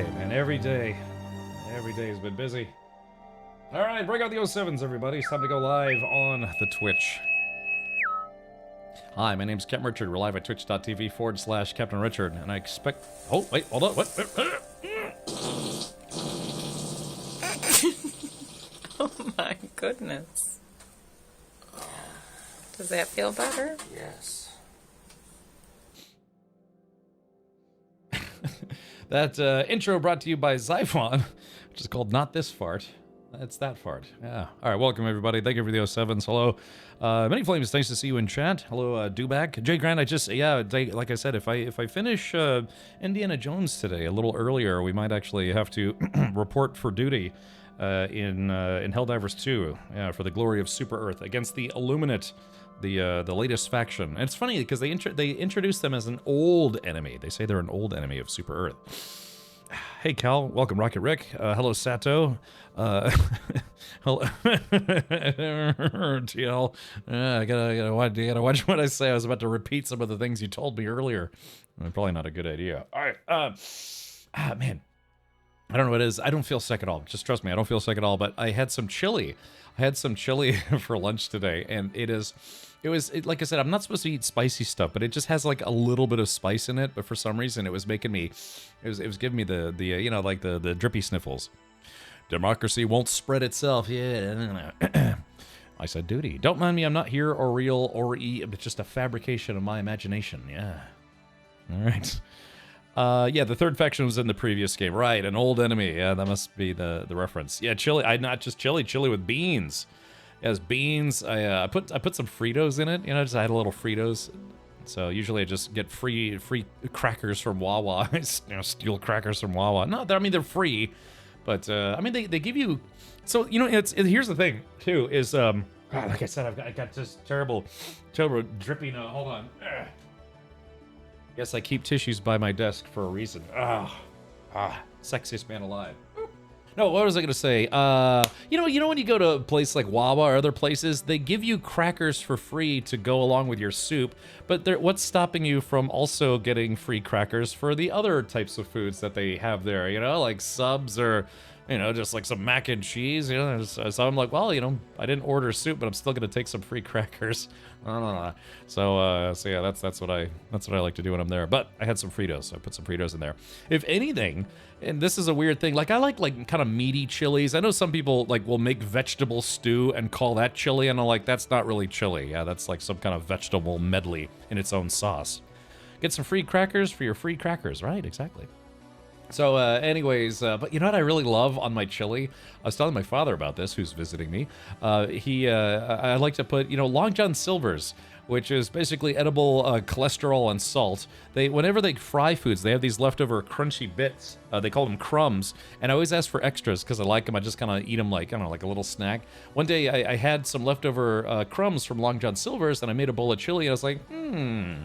Man, every day has been busy. All right, bring out the 07s, everybody. It's time to go live on the Twitch. Hi, my name's Captain Richard. We're live at twitch.tv/Captain Richard, and I expect... Oh, wait, hold on. What? Oh my goodness. Does that feel better? Yes. That intro brought to you by Zyphon, which is called Not This Fart. It's that fart. Yeah. All right, welcome everybody. Thank you for the 07s. Hello. Many Flames, nice to see you in chat. Hello, Dubak. Jay Grant, like I said, if I finish Indiana Jones today a little earlier, we might actually have to report for duty in Helldivers 2, for the glory of Super Earth against the Illuminate, the latest faction. And it's funny because they introduce them as an old enemy. They say they're an old enemy of Super Earth. Hey Cal, welcome Rocket Rick. Hello Sato. Hello TL. I gotta watch what I say. I was about to repeat some of the things you told me earlier. Probably not a good idea. All right. Man, I don't know what it is. I don't feel sick at all. Just trust me, I don't feel sick at all. But I had some chili. For lunch today, and it was like I said, I'm not supposed to eat spicy stuff, but it just has like a little bit of spice in it. But for some reason, it was making me, it was giving me the like the drippy sniffles. Democracy won't spread itself. Yeah. I said, duty. Don't mind me. I'm not here or real or but just a fabrication of my imagination. Yeah. All right. Yeah, the third faction was in the previous game. Right, an old enemy. Yeah, that must be the reference. Yeah, chili. Not just chili with beans. Yes, beans. I put some Fritos in it. Just I had a little Fritos. So usually I just get free crackers from Wawa. Steal crackers from Wawa. No, they're free, but they give you. So here's the thing too is like I said, I got this terrible dripping. Hold on. Yes, I keep tissues by my desk for a reason. Sexiest man alive. No, what was I gonna say? When you go to a place like Wawa or other places, they give you crackers for free to go along with your soup. But what's stopping you from also getting free crackers for the other types of foods that they have there? Like subs or just like some mac and cheese. So I'm like, well, I didn't order soup, but I'm still gonna take some free crackers. So yeah, that's what I like to do when I'm there. But I had some Fritos, so I put some Fritos in there. If anything, and this is a weird thing, like I like kind of meaty chilies. I know some people will make vegetable stew and call that chili, and I'm like, that's not really chili. Yeah, that's like some kind of vegetable medley in its own sauce. Get some free crackers for your free crackers, right? Exactly. So, but you know what I really love on my chili? I was telling my father about this, who's visiting me. I like to put, Long John Silver's, which is basically edible cholesterol and salt. Whenever they fry foods, they have these leftover crunchy bits. They call them crumbs, and I always ask for extras because I like them. I just kind of eat them like, I don't know, like a little snack. One day I had some leftover crumbs from Long John Silver's, and I made a bowl of chili, and I was like, you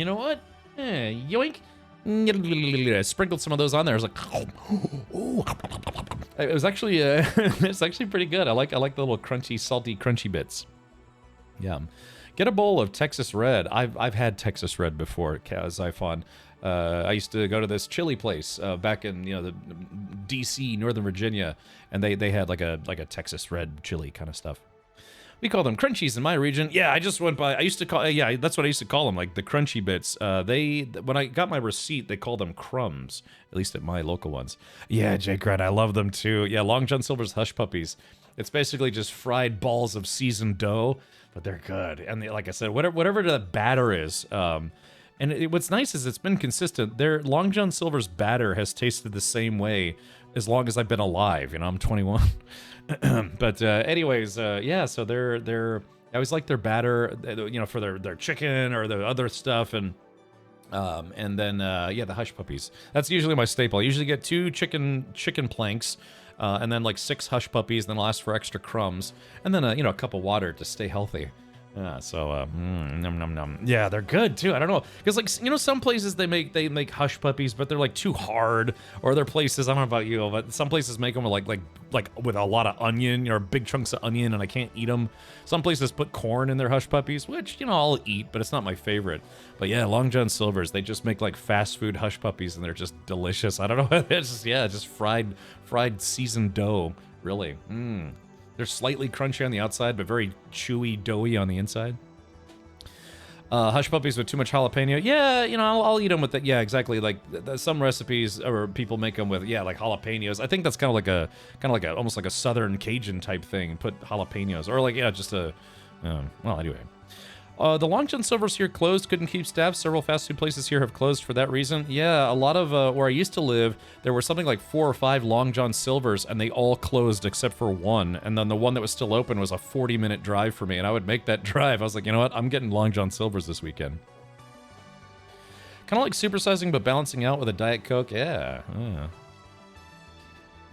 know what? Yoink. I sprinkled some of those on there. I was like, it was actually it's actually pretty good. I like the little crunchy, salty, crunchy bits. Yeah, get a bowl of Texas Red. I've had Texas Red before, Zyphon. I used to go to this chili place back in the DC, Northern Virginia, and they had like a Texas Red chili kind of stuff. We call them crunchies in my region. Yeah, I just went by. I used to call. Yeah, that's what I used to call them, like the crunchy bits. When I got my receipt, they called them crumbs. At least at my local ones. Yeah, Jake Grant, I love them too. Yeah, Long John Silver's Hush Puppies. It's basically just fried balls of seasoned dough, but they're good. And like I said, whatever the batter is. What's nice is it's been consistent. Their Long John Silver's batter has tasted the same way as long as I've been alive. I'm 21. But yeah, so they're I always like their batter, for their chicken or the other stuff, and then the Hush Puppies. That's usually my staple. I usually get 2 chicken planks, and then like 6 Hush Puppies, then I'll ask for extra crumbs, and then a cup of water to stay healthy. Yeah, so num num num. Yeah, they're good too. I don't know, because like some places they make hush puppies, but they're like too hard. Or other places, I don't know about you, but some places make them with like with a lot of onion, big chunks of onion, and I can't eat them. Some places put corn in their hush puppies, which I'll eat, but it's not my favorite. But yeah, Long John Silver's, they just make like fast food hush puppies, and they're just delicious. I don't know, it's just fried seasoned dough, really. They're slightly crunchy on the outside, but very chewy, doughy on the inside. Hush puppies with too much jalapeno. Yeah, I'll eat them with that. Yeah, exactly. Like some recipes or people make them with like jalapenos. I think that's kind of like a almost like a Southern Cajun type thing. Put jalapenos or like just a. Well, anyway. The Long John Silver's here closed, couldn't keep staff. Several fast food places here have closed for that reason. Yeah, a lot of where I used to live, there were something like 4 or 5 Long John Silver's, and they all closed except for one. And then the one that was still open was a 40-minute drive for me, and I would make that drive. I was like, you know what? I'm getting Long John Silver's this weekend. Kind of like supersizing, but balancing out with a Diet Coke. Yeah.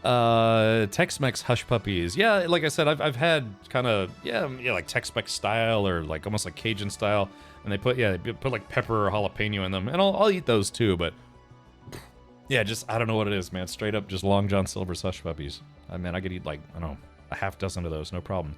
Tex-Mex hush puppies. Yeah, like I said, I've had kind of like Tex-Mex style or like almost like Cajun style, and they put like pepper or jalapeno in them, and I'll eat those too. But yeah, just I don't know what it is, man. Straight up, just Long John Silver's hush puppies. I mean, I could eat like I don't know a half dozen of those, no problem.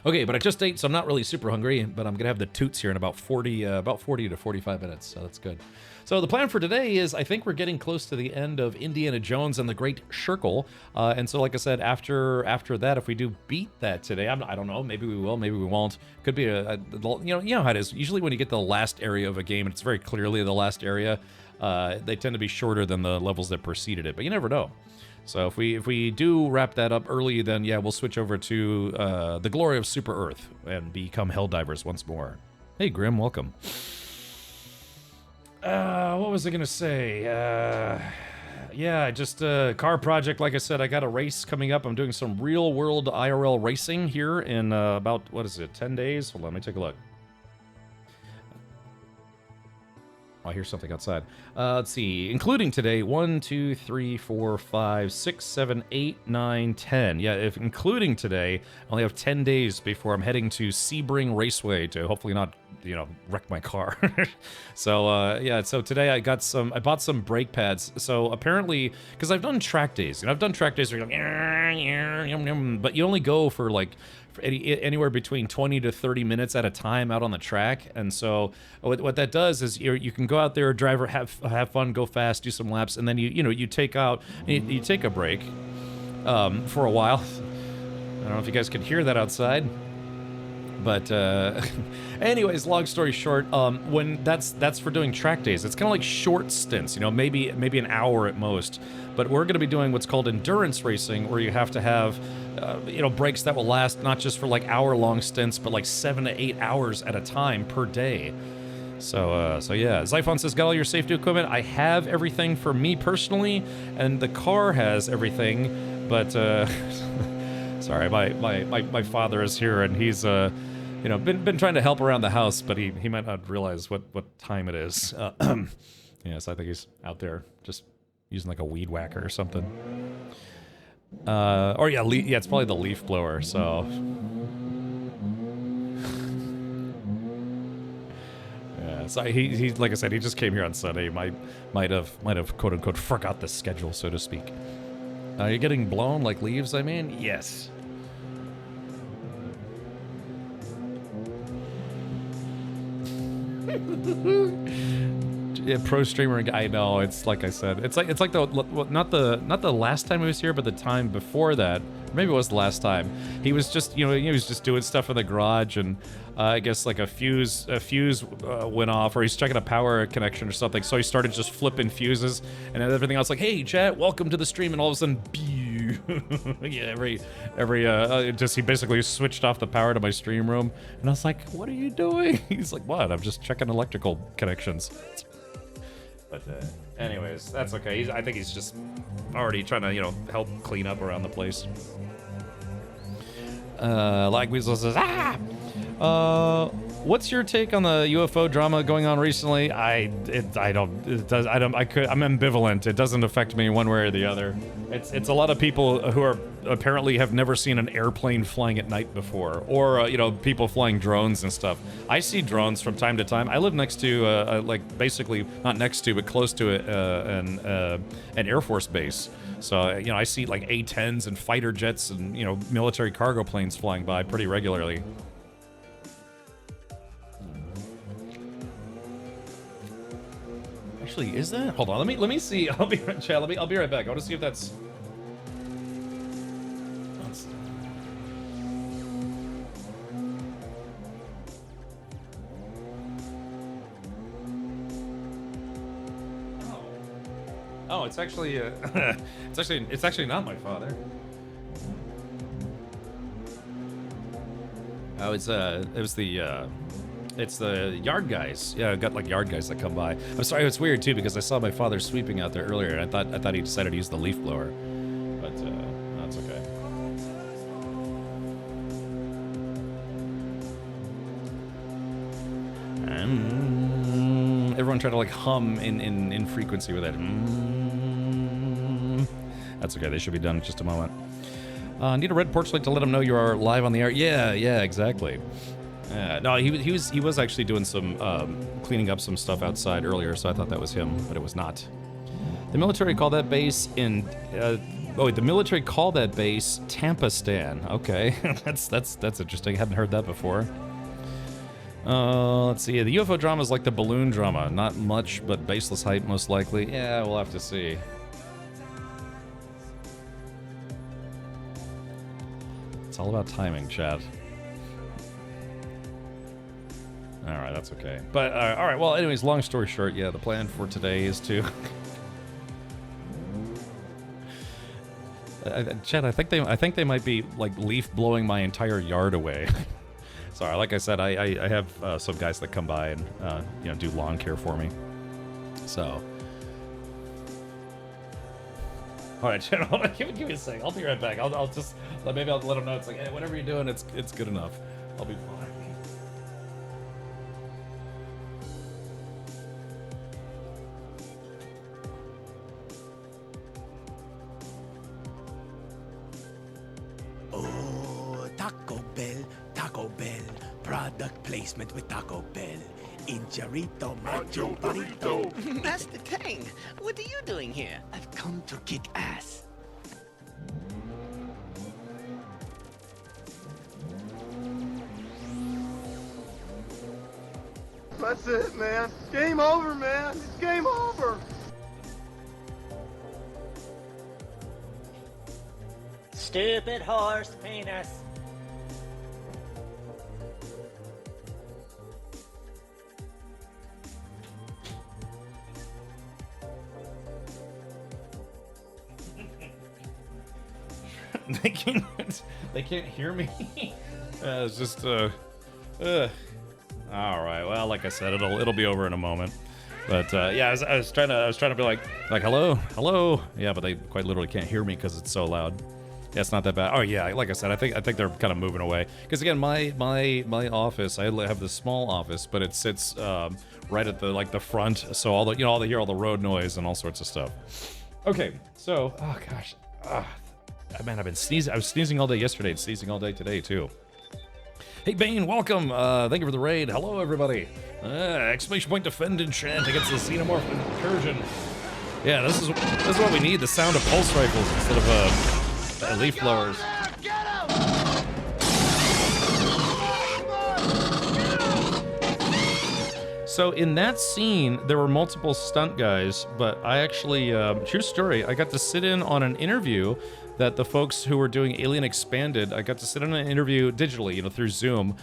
Okay, but I just ate, so I'm not really super hungry, but I'm gonna have the toots here in about 40 to 45 minutes, so that's good. So the plan for today is I think we're getting close to the end of Indiana Jones and the Great Circle, and so like I said, after that, if we do beat that today, I don't know, maybe we will, maybe we won't. Could be you know how it is. Usually when you get to the last area of a game, it's very clearly the last area. They tend to be shorter than the levels that preceded it, but you never know. So if we do wrap that up early, then yeah, we'll switch over to the glory of Super Earth and become Helldivers once more. Hey Grim, welcome. What was I gonna say? Yeah, just a car project. Like I said, I got a race coming up. I'm doing some real world IRL racing here in about, 10 days? Hold on, let me take a look. Oh, I hear something outside. Let's see. Including today, 1, 2, 3, 4, 5, 6, 7, 8, 9, 10. Yeah, if including today, I only have 10 days before I'm heading to Sebring Raceway to hopefully not, wreck my car. So, yeah, so today I bought some brake pads. So apparently, because I've done track days, and I've done track days where you're like, but you only go for like, anywhere between 20 to 30 minutes at a time out on the track. And so what that does is you can go out there, drive, have fun, go fast, do some laps, and then you take a break for a while. I don't know if you guys can hear that outside, but anyways, long story short, when that's for doing track days, it's kind of like short stints, maybe an hour at most. But we're going to be doing what's called endurance racing, where you have to have breaks that will last not just for like hour-long stints, but like 7 to 8 hours at a time per day. So yeah, Zyphon says, got all your safety equipment? I have everything for me personally, and the car has everything, but sorry, my father is here, and he's been trying to help around the house, but he might not realize what time it is. Yeah, so I think he's out there just using like a weed whacker or something. Or yeah, it's probably the leaf blower, so. Yeah, so he like I said, he just came here on Sunday. Might have quote unquote forgot the schedule, so to speak. You're getting blown like leaves, I mean? Yes. Yeah, pro streamer. I know, it's like I said, it's like the not the last time he was here, but the time before that. Maybe it was the last time. He was just he was just doing stuff in the garage, and I guess like a fuse went off, or he's checking a power connection or something. So he started just flipping fuses, and everything else like, hey chat, welcome to the stream, and all of a sudden, yeah, he basically switched off the power to my stream room, and I was like, what are you doing? He's like, what? I'm just checking electrical connections. But anyways, that's okay. I think he's just already trying to, help clean up around the place. Like Weasel says, What's your take on the UFO drama going on recently? I'm ambivalent. It doesn't affect me one way or the other. It's a lot of people who are apparently have never seen an airplane flying at night before, or you know, people flying drones and stuff. I see drones from time to time. I live next to like basically not next to, but close to an Air Force base. So you know, I see like A-10s and fighter jets and you know, military cargo planes flying by pretty regularly. Actually, is that? Hold on, let me see. I'll be right, Chad. I'll be right back. I want to see if that's. Oh, it's actually it's actually not my father. Oh, it's the yard guys. Yeah, I've got like yard guys that come by. I'm sorry, it's weird too because I saw my father sweeping out there earlier, and I thought he decided to use the leaf blower, but that's okay. Everyone try to like hum in frequency with it. That's okay. They should be done in just a moment. Need a red porch light to let them know you are live on the air. Yeah, exactly. No, he was actually doing some cleaning up some stuff outside earlier, so I thought that was him, but it was not. The military called that base in. The military called that base Tampa-stan. Okay, that's interesting. Hadn't heard that before. Let's see. The UFO drama is like the balloon drama. Not much, but baseless hype most likely. Yeah, we'll have to see. It's all about timing, Chad. All right, that's okay. But all right. Well, anyways, long story short, yeah, the plan for today is to. Chad, I think they might be like leaf blowing my entire yard away. Sorry, like I said, I have some guys that come by and you know, do lawn care for me. So. All right, Chad, give me a sec. I'll be right back. I'll just maybe I'll let them know it's like, hey, whatever you're doing, it's good enough. I'll be fine. Taco Bell, product placement with Taco Bell. Injarito, macho burrito. That's the thing. What are you doing here? I've come to kick ass. That's it, man. Game over, man. It's game over. Stupid horse penis. They can't hear me. It's just all right. Well, like I said, it'll be over in a moment. But yeah, I was trying to be like hello. Yeah, but they quite literally can't hear me because it's so loud. Yeah, it's not that bad. Oh yeah, like I said, I think they're kind of moving away. Because again, my office, I have this small office, but it sits right at the front, so all they hear all the road noise and all sorts of stuff. Okay, so oh gosh, man, I've been sneezing. I was sneezing all day yesterday and sneezing all day today too. Hey Bane, welcome. Thank you for the raid. Hello everybody. Exclamation point defend and chant against the xenomorph incursion. Yeah, this is what we need. The sound of pulse rifles instead of leaf blowers. So in that scene, there were multiple stunt guys, but I actually, true story, I got to sit in on an interview that the folks who were doing Alien Expanded, I got to sit in an interview digitally, through Zoom,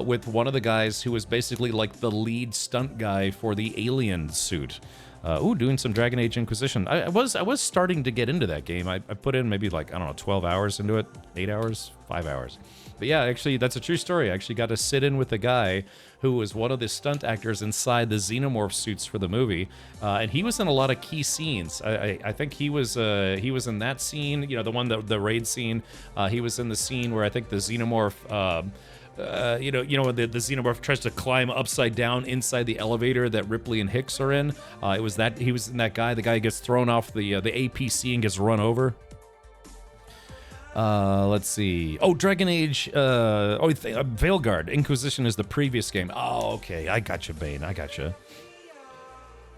with one of the guys who was basically like the lead stunt guy for the Alien suit. Doing some Dragon Age Inquisition. I was starting to get into that game. I put in maybe 12 hours into it, 8 hours, 5 hours. But yeah, actually, that's a true story. I actually got to sit in with a guy who was one of the stunt actors inside the Xenomorph suits for the movie, and he was in a lot of key scenes. I think he was in that scene, the raid scene. He was in the scene where I think the Xenomorph when the xenomorph tries to climb upside down inside the elevator that Ripley and Hicks are in. He was in that guy. The guy who gets thrown off the APC and gets run over. Let's see. Oh, Dragon Age. Veilguard. Inquisition is the previous game. Oh, okay. I gotcha, Bane. I gotcha.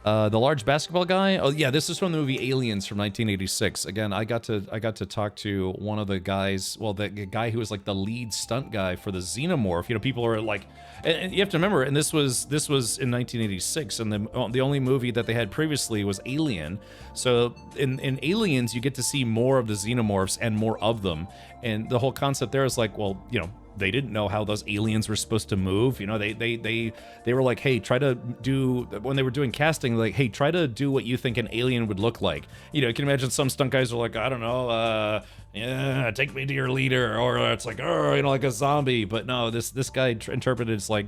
The large basketball guy. Oh yeah, this is from the movie Aliens from 1986. Again, I got to talk to one of the guys. Well, the guy who was like the lead stunt guy for the Xenomorph. You know, people are like, and you have to remember, and this was in 1986, and the only movie that they had previously was Alien. So in Aliens, you get to see more of the Xenomorphs and more of them, and the whole concept there is like, well, you know, they didn't know how those aliens were supposed to move. You know, they were like, hey, try to do, when they were doing casting, like, hey, try to do what you think an alien would look like. You know, you can imagine some stunt guys are like, I don't know, yeah, take me to your leader, or it's like, oh, you know, like a zombie. But no, this guy interpreted it's like,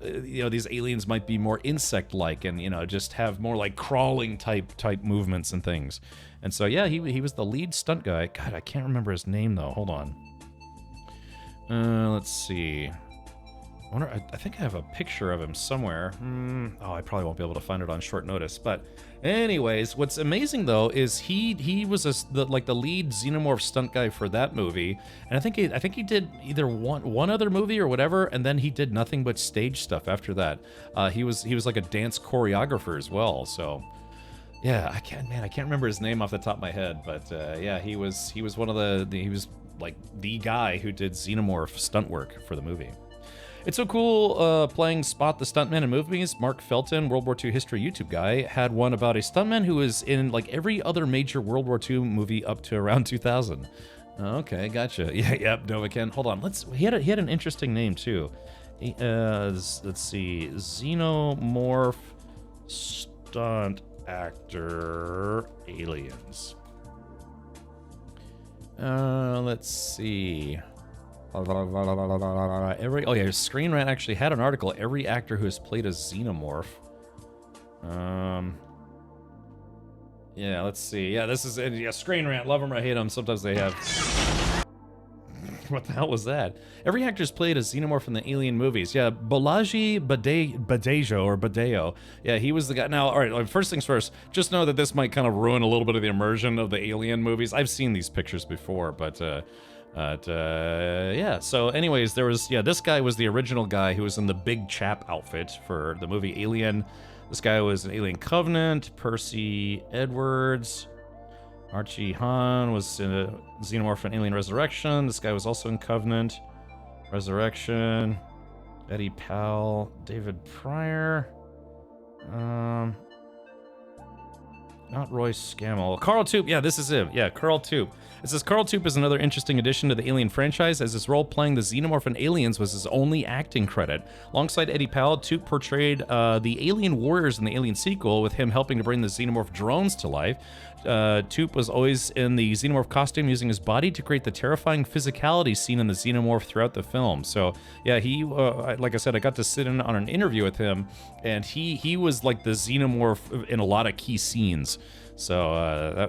you know, these aliens might be more insect-like and, you know, just have more like crawling type movements and things. And so yeah, he was the lead stunt guy. God, I can't remember his name though. Hold on. Let's see. I think I have a picture of him somewhere. I probably won't be able to find it on short notice. But anyways, what's amazing though is he was the lead Xenomorph stunt guy for that movie, and I think he did either one other movie or whatever, and then he did nothing but stage stuff after that. He was like a dance choreographer as well. So yeah, I can't remember his name off the top of my head, but yeah, he was one of he was like the guy who did Xenomorph stunt work for the movie. It's so cool playing Spot the Stuntman in movies. Mark Felton, World War II history YouTube guy, had one about a stuntman who was in like every other major World War II movie up to around 2000. Okay, gotcha. Yeah, yep, Novaken. Hold on, he had an interesting name too. Let's see, Xenomorph stunt actor aliens. Let's see. Screen Rant actually had an article. Every actor who has played a Xenomorph. Yeah, let's see. Yeah, this is it. Yeah, Screen Rant. Love them or hate them. Sometimes they have. What the hell was that? Every actor's played a Xenomorph in the Alien movies. Yeah, Balaji Badeo. Yeah, he was the guy. Now, all right, first things first, just know that this might kind of ruin a little bit of the immersion of the Alien movies. I've seen these pictures before, but yeah. So anyways, there was, this guy was the original guy who was in the big chap outfit for the movie Alien. This guy was in Alien Covenant. Percy Edwards. Archie Hahn was in a Xenomorph in Alien Resurrection. This guy was also in Covenant. Resurrection. Eddie Powell. David Pryor. Not Roy Scammell. Carl Toop. Yeah, this is him. Yeah, Carl Toop. It says Carl Toop is another interesting addition to the Alien franchise, as his role playing the Xenomorph in Aliens was his only acting credit. Alongside Eddie Powell, Toop portrayed the Alien Warriors in the Alien sequel, with him helping to bring the Xenomorph drones to life. Toop was always in the Xenomorph costume, using his body to create the terrifying physicality seen in the Xenomorph throughout the film. So yeah, he, like I said, I got to sit in on an interview with him, and he was like the Xenomorph in a lot of key scenes. So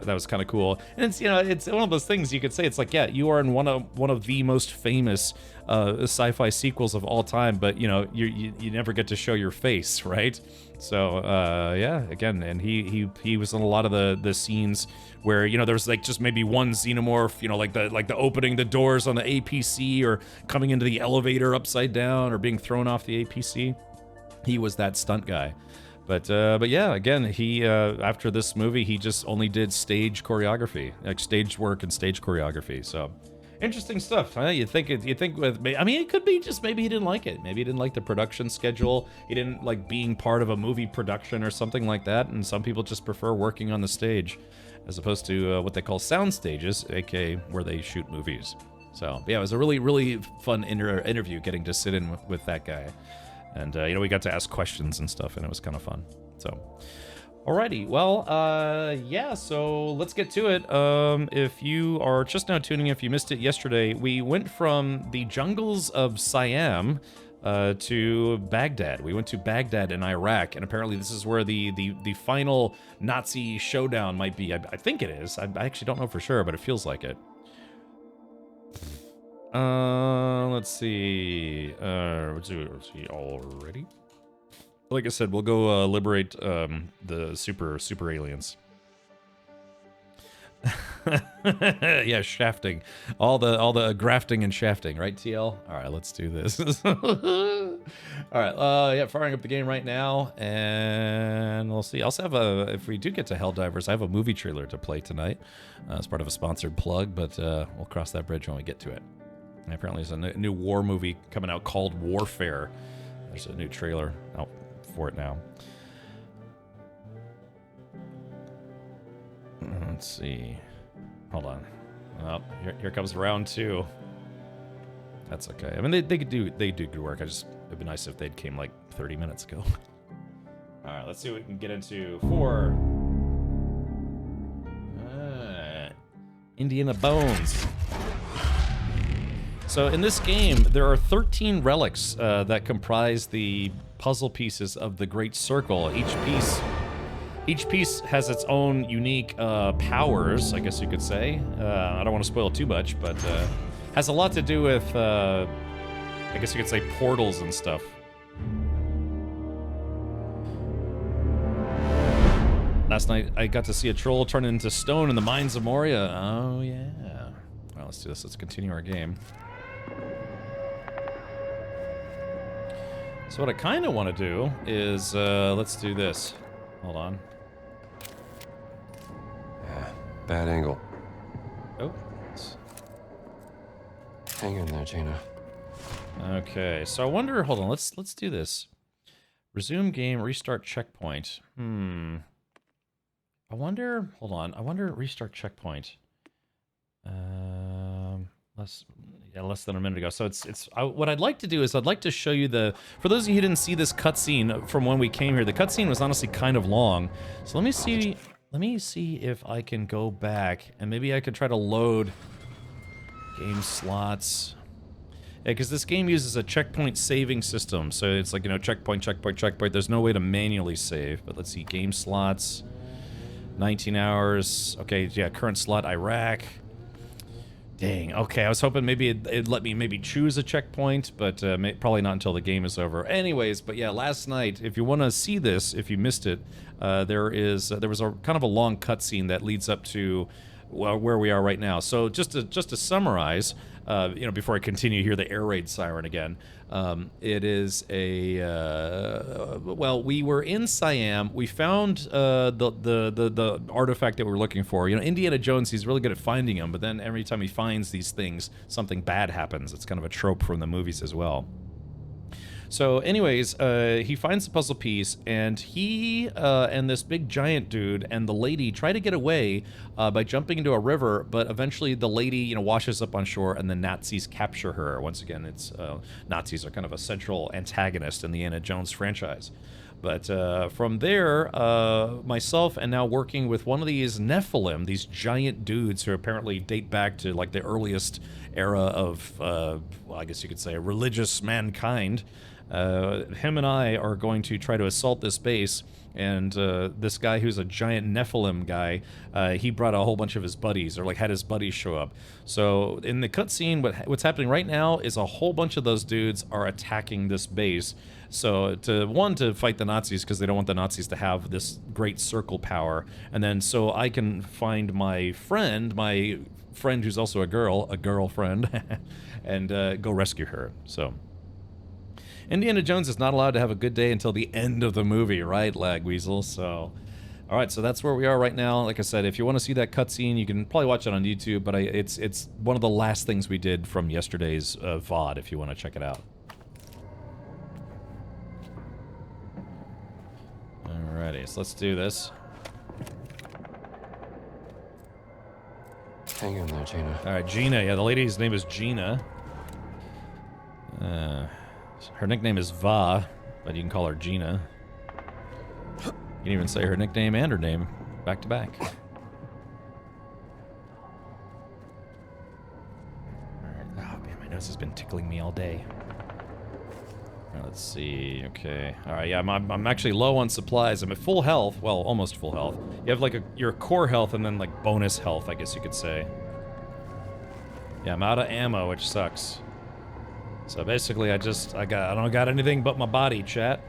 that was kind of cool. And it's, it's one of those things you could say, it's like, yeah, you are in one of the most famous sci-fi sequels of all time, but you never get to show your face, right? So yeah, again, and he was in a lot of the scenes where there was like just maybe one Xenomorph, like the opening the doors on the APC, or coming into the elevator upside down, or being thrown off the APC. He was that stunt guy. But yeah, again, he after this movie, he just only did stage choreography, like stage work and stage choreography. So interesting stuff, huh? You think with, I mean, it could be just maybe he didn't like it. Maybe he didn't like the production schedule. He didn't like being part of a movie production or something like that. And some people just prefer working on the stage as opposed to what they call sound stages, aka where they shoot movies. So yeah, it was a really, really fun interview getting to sit in with that guy. And, we got to ask questions and stuff, and it was kind of fun. So, alrighty. Well, yeah, so let's get to it. If you are just now tuning in, if you missed it yesterday, we went from the jungles of Siam to Baghdad. We went to Baghdad in Iraq, and apparently this is where the final Nazi showdown might be. I think it is. I actually don't know for sure, but it feels like it. Let's see. Let's see already. Like I said, we'll go liberate the super aliens. Yeah, shafting. All the grafting and shafting, right, TL? All right, let's do this. All right, yeah, firing up the game right now, and we'll see. I also have if we do get to Helldivers, I have a movie trailer to play tonight as part of a sponsored plug, but we'll cross that bridge when we get to it. And apparently there's a new war movie coming out called Warfare. There's a new trailer out for it now. Let's see. Hold on. Oh, here comes round 2. That's okay. I mean, they do good work. It'd be nice if they'd came like 30 minutes ago. All right, let's see what we can get into for Indiana Bones. So in this game, there are 13 relics that comprise the puzzle pieces of the Great Circle. Each piece has its own unique powers, I guess you could say. I don't want to spoil too much, but has a lot to do with, I guess you could say, portals and stuff. Last night, I got to see a troll turn into stone in the Mines of Moria. Oh, yeah. Well, let's do this. Let's continue our game. So what I kind of want to do is, let's do this. Hold on. Yeah, bad angle. Oh. Hang in there, Gina. Okay, so I wonder, hold on, let's do this. Resume game, restart checkpoint. I wonder, hold on, I wonder restart checkpoint. Less than a minute ago. So what I'd like to do is I'd like to show you for those of you who didn't see this cutscene from when we came here, the cutscene was honestly kind of long. So let me see if I can go back and maybe I could try to load game slots. Yeah, because this game uses a checkpoint saving system. So it's like, you know, checkpoint. There's no way to manually save. But let's see, game slots, 19 hours. Okay, yeah, current slot, Iraq. Dang, okay, I was hoping maybe it'd let me maybe choose a checkpoint, but probably not until the game is over. Anyways, but yeah, last night, if you want to see this, if you missed it, there was a kind of a long cutscene that leads up to where we are right now. So just to summarize, you know, before I continue, hear the air raid siren again. It is well, we were in Siam. We found the artifact that we were looking for. You know, Indiana Jones, he's really good at finding them, but then every time he finds these things, something bad happens. It's kind of a trope from the movies as well. So anyways, he finds the puzzle piece, and he and this big giant dude and the lady try to get away by jumping into a river, but eventually the lady, you know, washes up on shore, and the Nazis capture her. Once again, it's Nazis are kind of a central antagonist in the Indiana Jones franchise. But from there, myself and now working with one of these Nephilim, these giant dudes who apparently date back to like the earliest era of, well, I guess you could say, religious mankind. Him and I are going to try to assault this base, and this guy who's a giant Nephilim guy, he brought a whole bunch of his buddies, or like had his buddies show up. So in the cutscene, what's happening right now is a whole bunch of those dudes are attacking this base. So to fight the Nazis, because they don't want the Nazis to have this great circle power, and then so I can find my friend who's also a girlfriend, and go rescue her. So Indiana Jones is not allowed to have a good day until the end of the movie, right, Lagweasel? So, all right, so that's where we are right now. Like I said, if you want to see that cutscene, you can probably watch it on YouTube, but it's one of the last things we did from yesterday's VOD, if you want to check it out. Alrighty, so let's do this. Hang in there, Gina. All right, Gina. Yeah, the lady's name is Gina. Her nickname is Va, but you can call her Gina. You can even say her nickname and her name back to back. Alright, oh man, my nose has been tickling me all day. Alright, let's see, okay. Alright, yeah, I'm actually low on supplies. I'm at full health, well, almost full health. You have like your core health and then like bonus health, I guess you could say. Yeah, I'm out of ammo, which sucks. So basically, I don't got anything but my body, chat.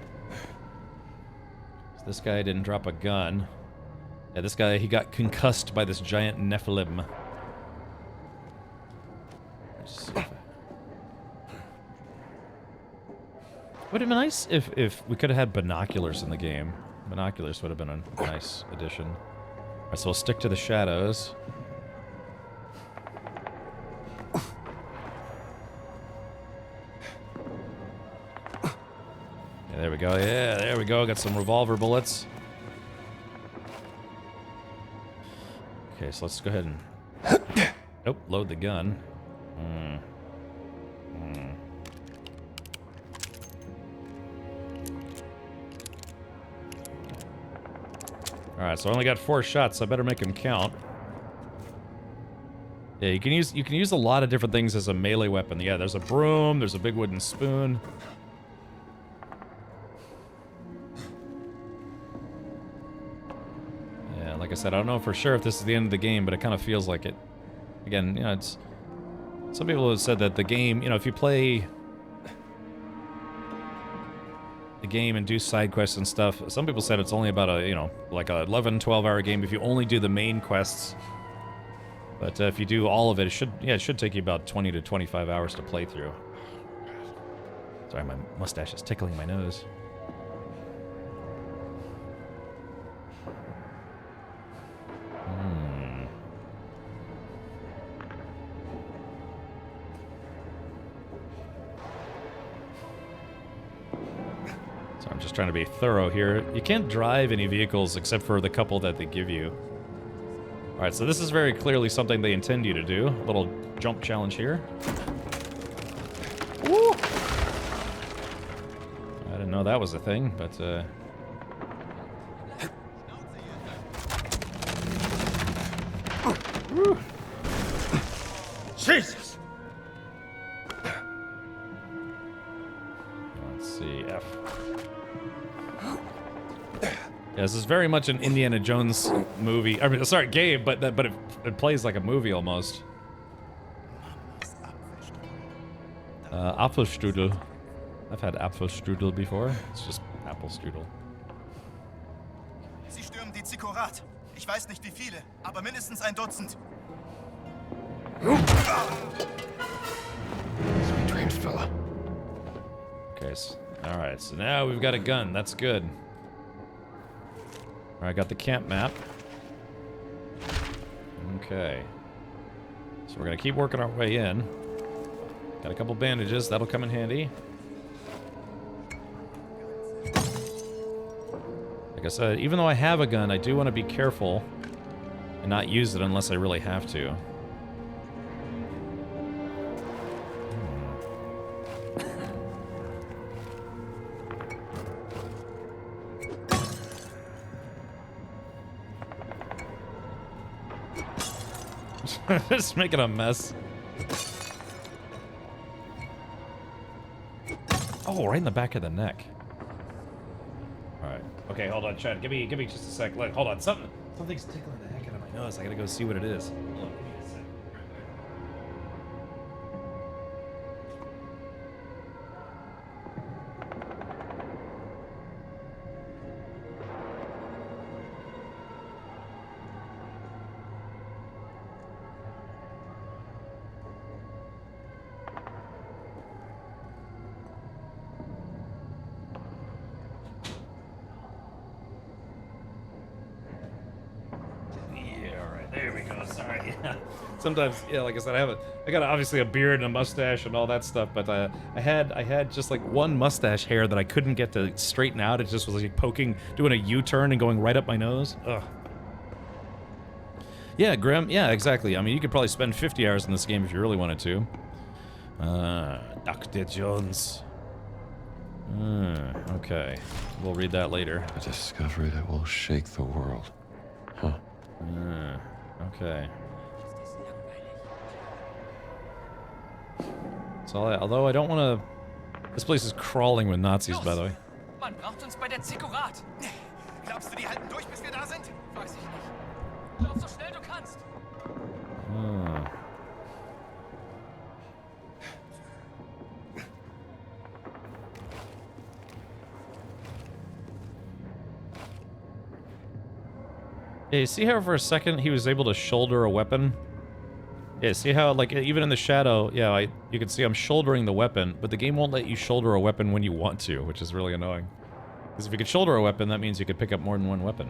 So this guy didn't drop a gun. Yeah, this guy, he got concussed by this giant Nephilim. Let's see if I... Would have been nice if we could have had binoculars in the game. Binoculars would have been a nice addition. Alright, so we'll stick to the shadows. Yeah, there we go. Yeah, there we go. Got some revolver bullets. Okay, so let's go ahead and... Nope, load the gun. Alright, so I only got 4 shots, so I better make them count. Yeah, you can use a lot of different things as a melee weapon. Yeah, there's a broom, there's a big wooden spoon. Yeah, like I said, I don't know for sure if this is the end of the game, but it kind of feels like it. Again, you know, it's... Some people have said that the game, you know, if you play the game and do side quests and stuff, some people said it's only about a, you know, like a 11, 12-hour game if you only do the main quests. But if you do all of it, it should take you about 20 to 25 hours to play through. Sorry, my mustache is tickling my nose. So I'm just trying to be thorough here. You can't drive any vehicles except for the couple that they give you. Alright, so this is very clearly something they intend you to do. A little jump challenge here. Woo! I didn't know that was a thing, but Woo! Jesus! Let's see, F. Yeah, this is very much an Indiana Jones movie. I mean, sorry, game, but it plays like a movie almost. Apfelstrudel. I've had Apfelstrudel before. It's just apple strudel. Sie stürmen die Zikkurat. Ich weiß nicht wie viele, aber mindestens ein Dutzend. Sweet dreams, fella. Okay, alright, so now we've got a gun. That's good. Alright, got the camp map. Okay. So we're gonna keep working our way in. Got a couple bandages, that'll come in handy. Like I said, even though I have a gun, I do want to be careful and not use it unless I really have to. Just making a mess. Oh, right in the back of the neck. Alright. Okay, hold on, Chad. Give me just a sec. Look, hold on. Something's tickling the heck out of my nose. I gotta go see what it is. Hold on, give me a sec. Sometimes, yeah, like I said, I got obviously a beard and a mustache and all that stuff, but I had just like one mustache hair that I couldn't get to straighten out. It just was like poking, doing a U-turn and going right up my nose. Ugh. Yeah, Grim. Yeah, exactly. I mean, you could probably spend 50 hours in this game if you really wanted to. Dr. Jones. Okay. We'll read that later. A discovery that will shake the world. Huh. Okay. So, although I don't want to... This place is crawling with Nazis, by the way. Man braucht uns bei der Zikkurat. Glaubst du, die halten durch, bis wir da sind? Weiß ich nicht. Lauf so schnell du kannst. Yeah, you see how for a second he was able to shoulder a weapon? Yeah, see how, like, even in the shadow, yeah, you can see I'm shouldering the weapon, but the game won't let you shoulder a weapon when you want to, which is really annoying. Because if you could shoulder a weapon, that means you could pick up more than one weapon.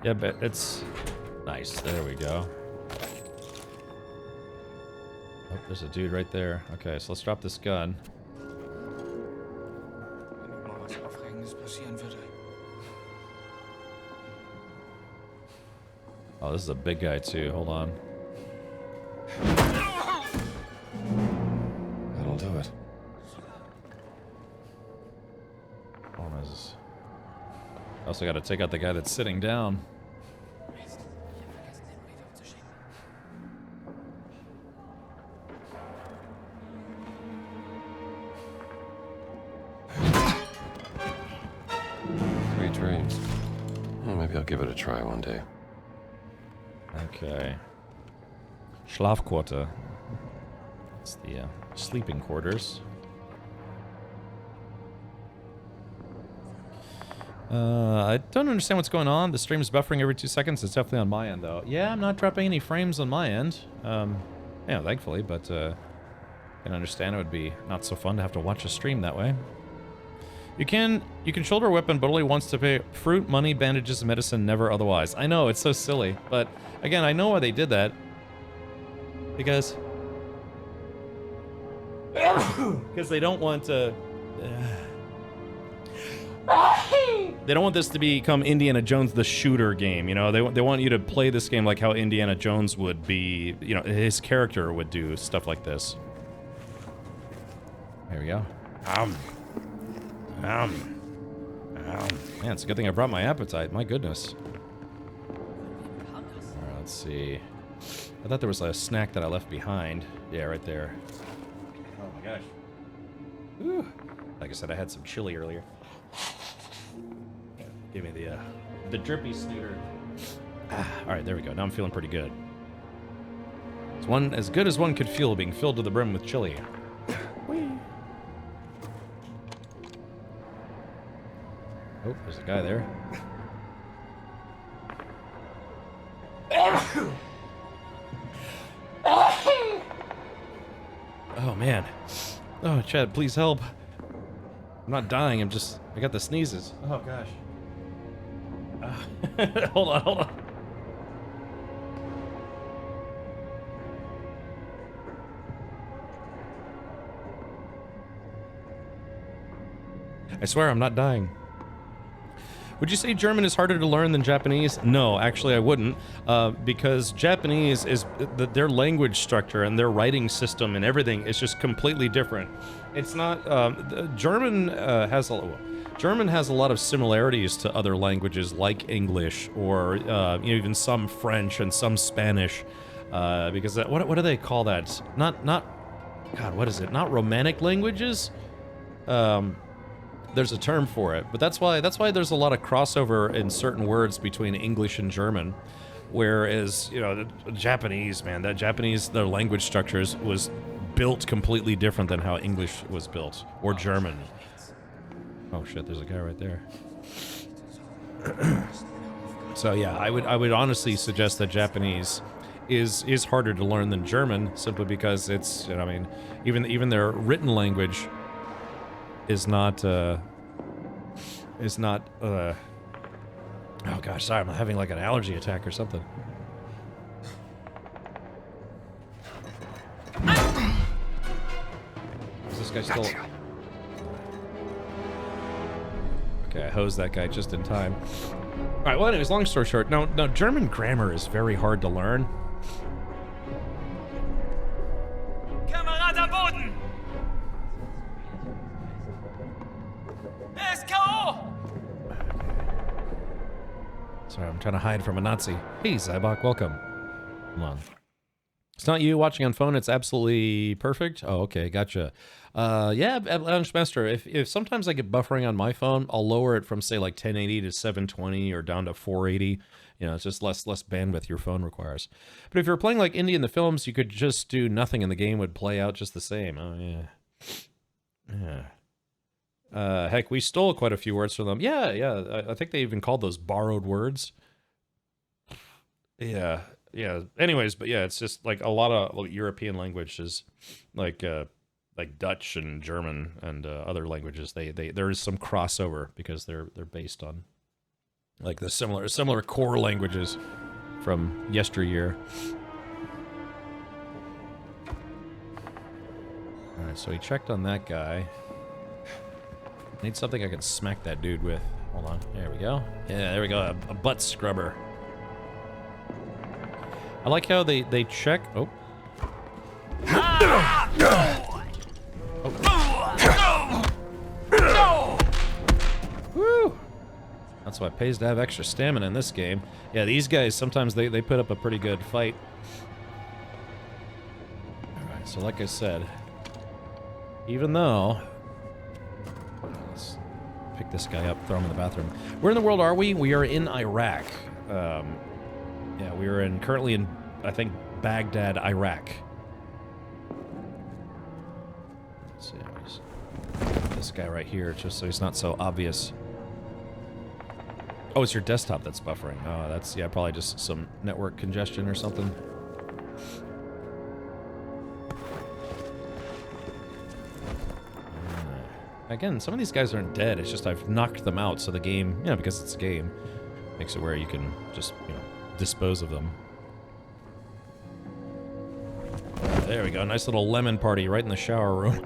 Yeah, but it's... Nice, there we go. Oh, there's a dude right there. Okay, so let's drop this gun. Oh, this is a big guy too. Hold on. That'll do it. I also got to take out the guy that's sitting down. Three dreams. Well, maybe I'll give it a try one day. Okay. Schlafquarter. That's the sleeping quarters. I don't understand what's going on. The stream's buffering every 2 seconds. It's definitely on my end, though. Yeah, I'm not dropping any frames on my end. Yeah, thankfully, but I can understand it would be not so fun to have to watch a stream that way. You can shoulder a weapon, but only once to pay fruit, money, bandages, medicine, never otherwise. I know, it's so silly, but again, I know why they did that. Because they don't want to... They don't want this to become Indiana Jones the shooter game, you know? They want you to play this game like how Indiana Jones would be, you know, his character would do stuff like this. There we go. Man, it's a good thing I brought my appetite. My goodness. Alright, let's see. I thought there was a snack that I left behind. Yeah, right there. Oh my gosh. Whew. Like I said, I had some chili earlier. Give me the drippy snooter. Alright, there we go. Now I'm feeling pretty good. It's one as good as one could feel being filled to the brim with chili. Whee. Oh, there's a guy there. Oh, man. Oh, Chad, please help. I'm not dying, I got the sneezes. Oh, gosh. Hold on. I swear I'm not dying. Would you say German is harder to learn than Japanese? No, actually I wouldn't, because Japanese is their language structure and their writing system and everything is just completely different. It's not German has a lot of similarities to other languages like English or even some French and some Spanish, because what do they call that? Not God, what is it? Not Romantic languages. There's a term for it, but that's why there's a lot of crossover in certain words between English and German, whereas the Japanese, man, their language structures was built completely different than how English was built, or German. Oh shit, there's a guy right there. So yeah, I would honestly suggest that Japanese is harder to learn than German, simply because it's even their written language is not oh gosh, sorry, I'm having like an allergy attack or something. Is this guy still... Okay, I hosed that guy just in time. Alright, well anyways, long story short, no, German grammar is very hard to learn. Kamerad am Boden! Er ist K.O. Sorry, I'm trying to hide from a Nazi. Hey, Zybok, welcome. Come on. It's not you watching on phone, it's absolutely perfect? Oh, okay, gotcha. Yeah, Avalanche Master, if sometimes I get buffering on my phone, I'll lower it from, say, like 1080 to 720 or down to 480. It's just less bandwidth your phone requires. But if you're playing like Indie in the films, you could just do nothing and the game would play out just the same. Oh, yeah. Yeah. Heck, we stole quite a few words from them. Yeah, yeah. I think they even called those borrowed words. Yeah, yeah. Anyways, but yeah, it's just like a lot of European languages, like Dutch and German and other languages. There is some crossover because they're based on like the similar core languages from yesteryear. All right, so he checked on that guy. Need something I can smack that dude with. Hold on. There we go. Yeah, there we go. A butt scrubber. I like how they check. Oh. Woo! That's why it pays to have extra stamina in this game. Yeah, these guys, sometimes they put up a pretty good fight. Alright, so like I said, even though... Let's pick this guy up, throw him in the bathroom. Where in the world are we? We are in Iraq. Yeah, we are currently in, I think, Baghdad, Iraq. Let's see, just put this guy right here, just so he's not so obvious. Oh, it's your desktop that's buffering. Oh, that's, yeah, probably just some network congestion or something. Again, some of these guys aren't dead, it's just I've knocked them out, so the game, you know, because it's a game, makes it where you can just, you know, dispose of them. There we go, nice little lemon party right in the shower room.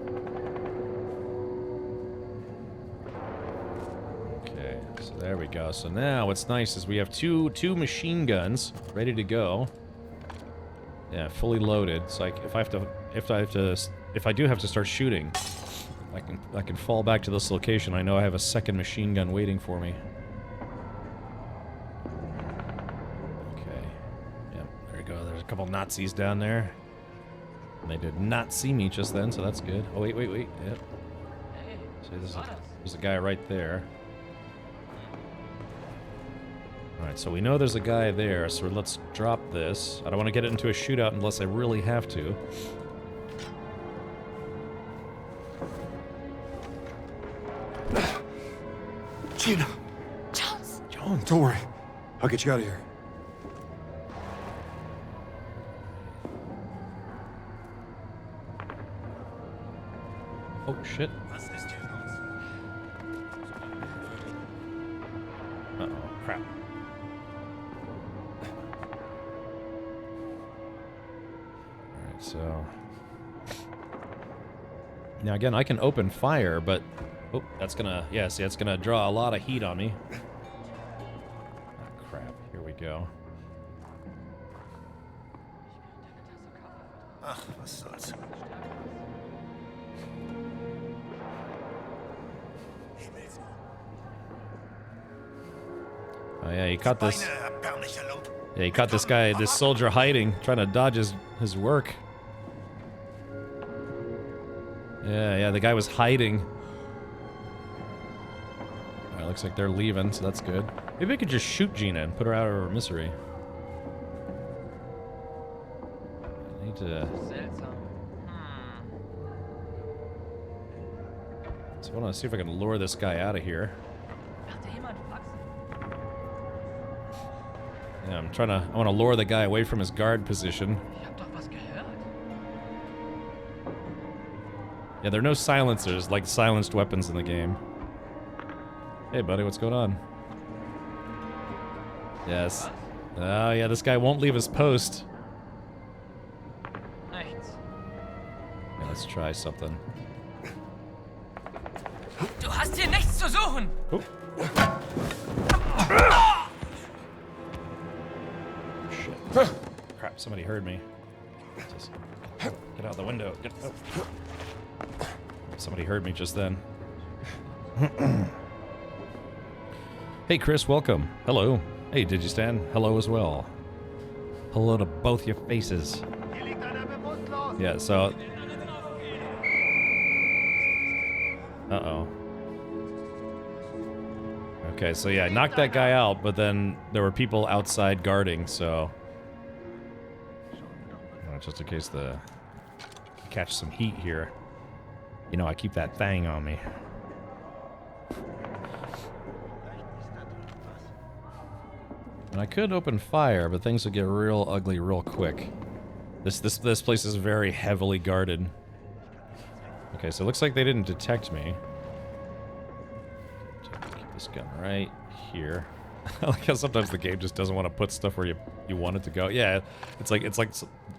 Okay, so there we go. So now what's nice is we have two machine guns ready to go. Yeah, fully loaded. So like if I do have to start shooting, I can fall back to this location. I know I have a second machine gun waiting for me. Okay. Yep, there we go. There's a couple Nazis down there. And they did not see me just then, so that's good. Oh, wait. Yep. So there's a guy right there. Alright, so we know there's a guy there, so let's drop this. I don't want to get it into a shootout unless I really have to. Gina! Jones! Jones! Don't worry. I'll get you out of here. Oh, shit. Uh-oh, crap. Alright, so... Now again, I can open fire, but... Oh, that's gonna... Yeah, see, that's gonna draw a lot of heat on me. Oh, crap. Here we go. Ach, was soll's. Oh yeah, he caught this... Yeah, he caught this guy, this soldier hiding, trying to dodge his work. Yeah, the guy was hiding. Alright, looks like they're leaving, so that's good. Maybe I could just shoot Gina and put her out of her misery. I need to... So I want to see if I can lure this guy out of here. Yeah, I want to lure the guy away from his guard position. Yeah, there are no silencers, like silenced weapons in the game. Hey, buddy, what's going on? Yes. Oh, yeah, this guy won't leave his post. Yeah, let's try something. Du hast hier nichts zu suchen! Oh. Shit. Crap, somebody heard me. Just get out the window. Somebody heard me just then. Hey, Chris, welcome. Hello. Hey, did you stand? Hello as well. Hello to both your faces. Yeah, so... Uh-oh. Okay, so yeah, I knocked that guy out, but then there were people outside guarding, so... Just in case catch some heat here. You know, I keep that thing on me. And I could open fire, but things would get real ugly real quick. This place is very heavily guarded. Okay, so it looks like they didn't detect me. Keep this gun right here. I like how sometimes the game just doesn't want to put stuff where you want it to go. Yeah, it's like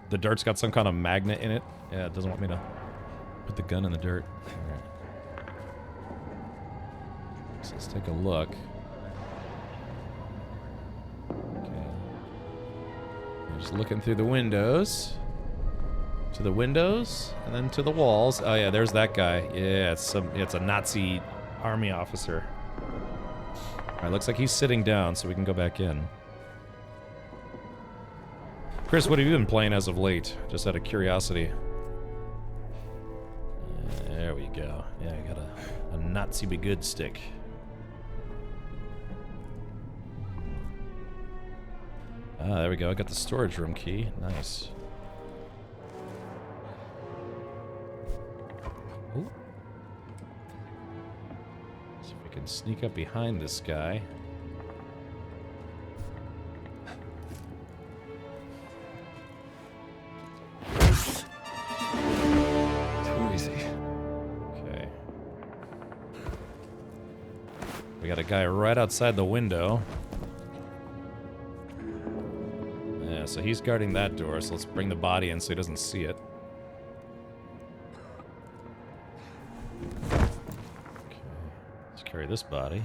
the dirt's got some kind of magnet in it. Yeah, it doesn't want me to put the gun in the dirt. Alright. So let's take a look. Okay. I'm just looking through the windows. To the windows, and then to the walls. Oh yeah, there's that guy. Yeah, it's a Nazi army officer. Alright, looks like he's sitting down, so we can go back in. Chris, what have you been playing as of late? Just out of curiosity. There we go. Yeah, I got a Nazi be good stick. Ah, there we go. I got the storage room key. Nice. Ooh. See if we can sneak up behind this guy. Too easy. Okay. We got a guy right outside the window. Yeah, so he's guarding that door, so let's bring the body in so he doesn't see it. Carry this body.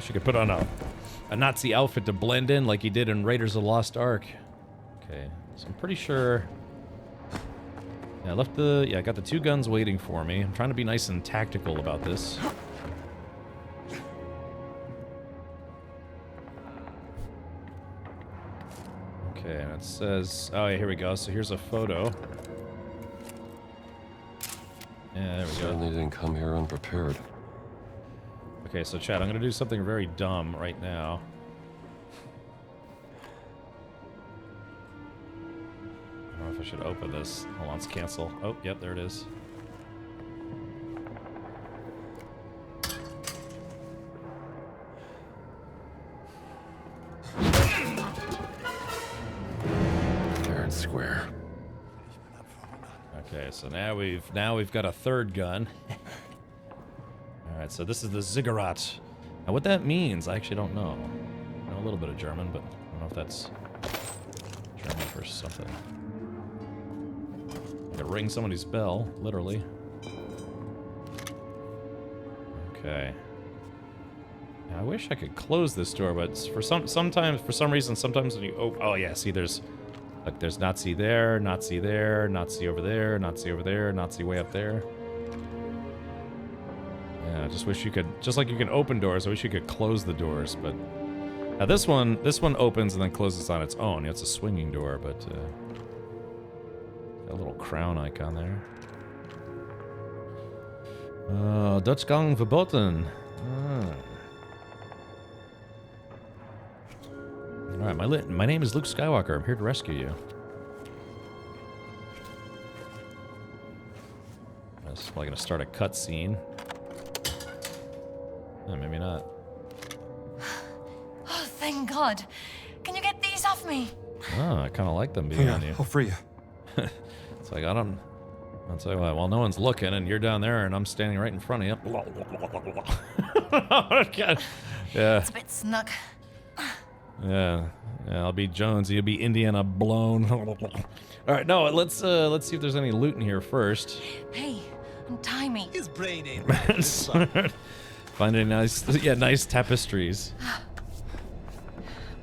She could put on a Nazi outfit to blend in like he did in Raiders of the Lost Ark. Okay, so I'm pretty sure. Yeah, I got the two guns waiting for me. I'm trying to be nice and tactical about this. Okay, and it says, oh yeah, here we go. So here's a photo. Yeah, there we go. Certainly didn't come here unprepared. Okay, so chat, I'm gonna do something very dumb right now. I don't know if I should open this. Hold on, let's cancel. Oh, yep, there it is. Square. Okay, so now we've got a third gun. All right, so this is the Ziggurat. Now, what that means, I actually don't know. I know a little bit of German, but I don't know if that's German for something. I could ring somebody's bell, literally. Okay. Now, I wish I could close this door, but for some reason, sometimes when you oh yeah, see there's. Like, there's Nazi there, Nazi there, Nazi over there, Nazi over there, Nazi way up there. Yeah, I just wish you could, just like you can open doors, I wish you could close the doors, but... Now this one opens and then closes on its own. It's a swinging door, but, got a little crown icon there. Durchgang verboten. Alright, my name is Luke Skywalker. I'm here to rescue you. This is probably going to start a cutscene. Maybe not. Oh, thank God. Can you get these off me? Oh, I kind of like them being on you. I'll free you. It's like, I'll tell you what, well, no one's looking, and you're down there, and I'm standing right in front of you. Oh, God. Yeah. It's a bit snug. Yeah, I'll be Jones. You'll be Indiana blown. All right, no, let's see if there's any loot in here first. Hey, untie me. His brain ain't right. Find any nice tapestries.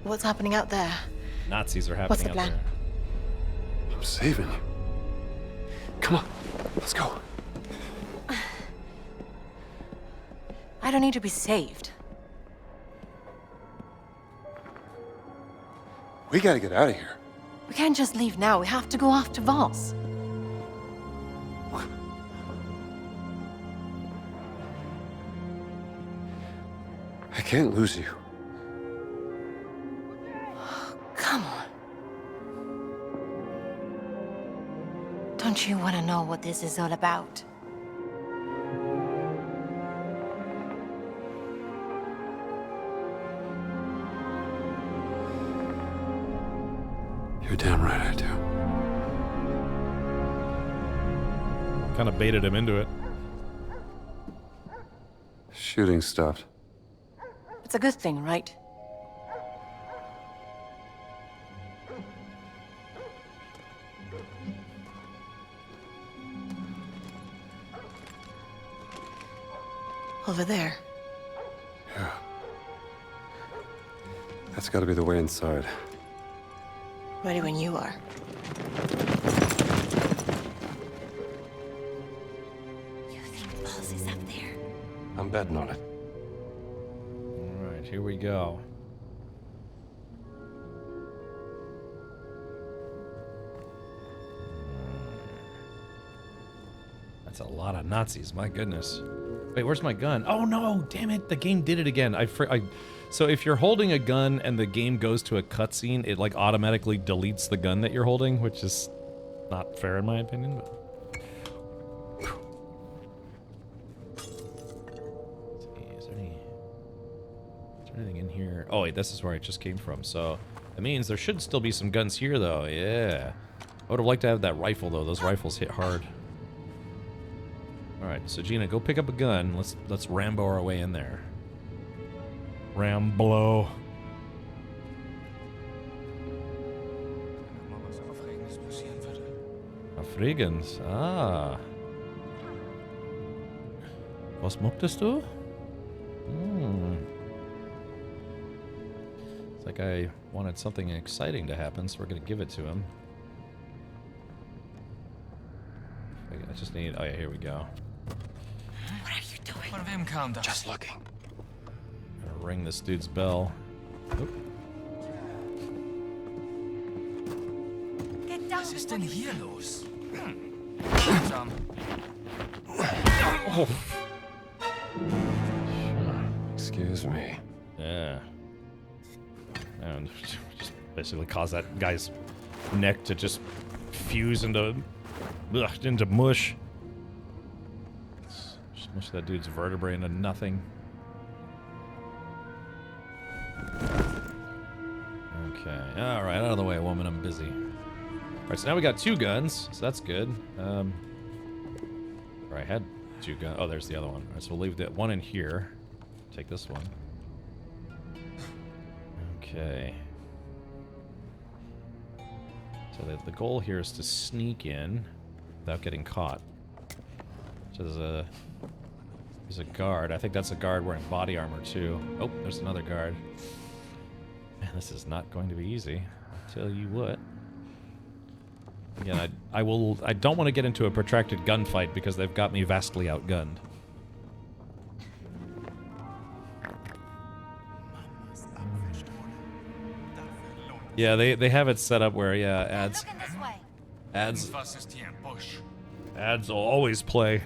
What's happening out there? Nazis are What's happening the out plan? there. I'm saving you. Come on, let's go. I don't need to be saved. We gotta get out of here. We can't just leave now. We have to go after Voss. I can't lose you. Come on. Don't you want to know what this is all about? You're damn right I do. Kind of baited him into it. Shooting stopped. It's a good thing, right? Over there. Yeah. That's gotta be the way inside. Ready when you are. You think Boss is up there? I'm betting on it. All right, here we go. That's a lot of Nazis, my goodness. Wait, where's my gun? Oh no, damn it, the game did it again. So if you're holding a gun and the game goes to a cutscene, it like automatically deletes the gun that you're holding, which is not fair in my opinion, but... Let's see, is there anything in here? Oh wait, this is where I just came from, so that means there should still be some guns here though, yeah. I would have liked to have that rifle though, those rifles hit hard. Alright, so Gina, go pick up a gun. Let's Rambo our way in there. Rambo. Afrigens, ah. Was möchtest du? It's like I wanted something exciting to happen, so we're gonna give it to him. I just need... Oh yeah, here we go. What are you doing? Just looking. Gotta ring this dude's bell. Oop. Get down. Was ist denn hier los? Oh. Excuse me. Yeah. And just basically cause that guy's neck to just fuse into mush. Smush that dude's vertebrae into nothing. Okay. Alright, out of the way, woman. I'm busy. Alright, so now we got 2 guns, so that's good. Or I had 2 guns. Oh, there's the other one. Alright, so we'll leave that one in here. Take this one. Okay. So the goal here is to sneak in without getting caught. So there's a guard. I think that's a guard wearing body armor too. Oh, there's another guard. Man, this is not going to be easy. I'll tell you what. Again, I don't want to get into a protracted gunfight because they've got me vastly outgunned. Yeah, they have it set up where ads will always play.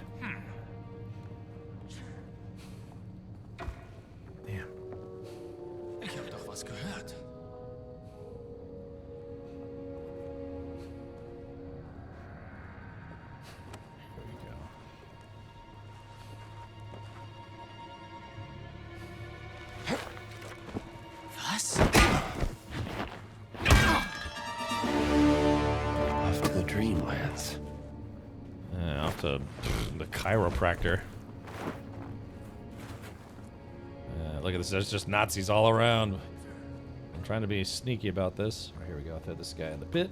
Damn. Ich hab doch was gehört. There we go. Was? Off to the Dreamlands. Off to the chiropractor. Look at this, there's just Nazis all around. I'm trying to be sneaky about this. Right, here we go, throw this guy in the pit.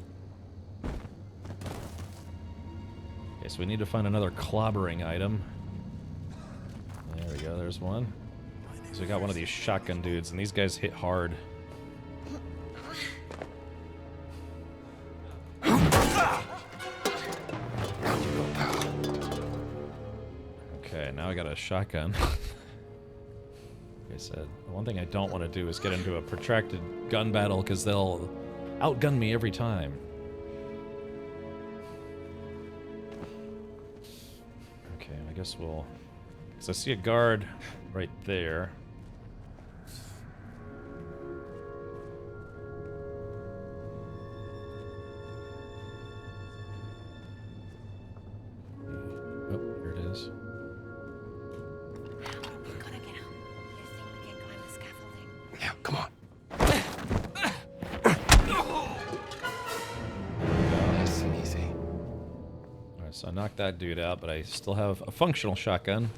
Okay, so we need to find another clobbering item. There we go, there's one. So we got one of these shotgun dudes, and these guys hit hard. Okay, now I got a shotgun. Like I said, the one thing I don't want to do is get into a protracted gun battle because they'll outgun me every time. Okay, I guess we'll... Because I see a guard right there. Oh, here it is. We gotta get out. You think we can climb the scaffolding? Yeah, come on. so I knocked that dude out, but I still have a functional shotgun.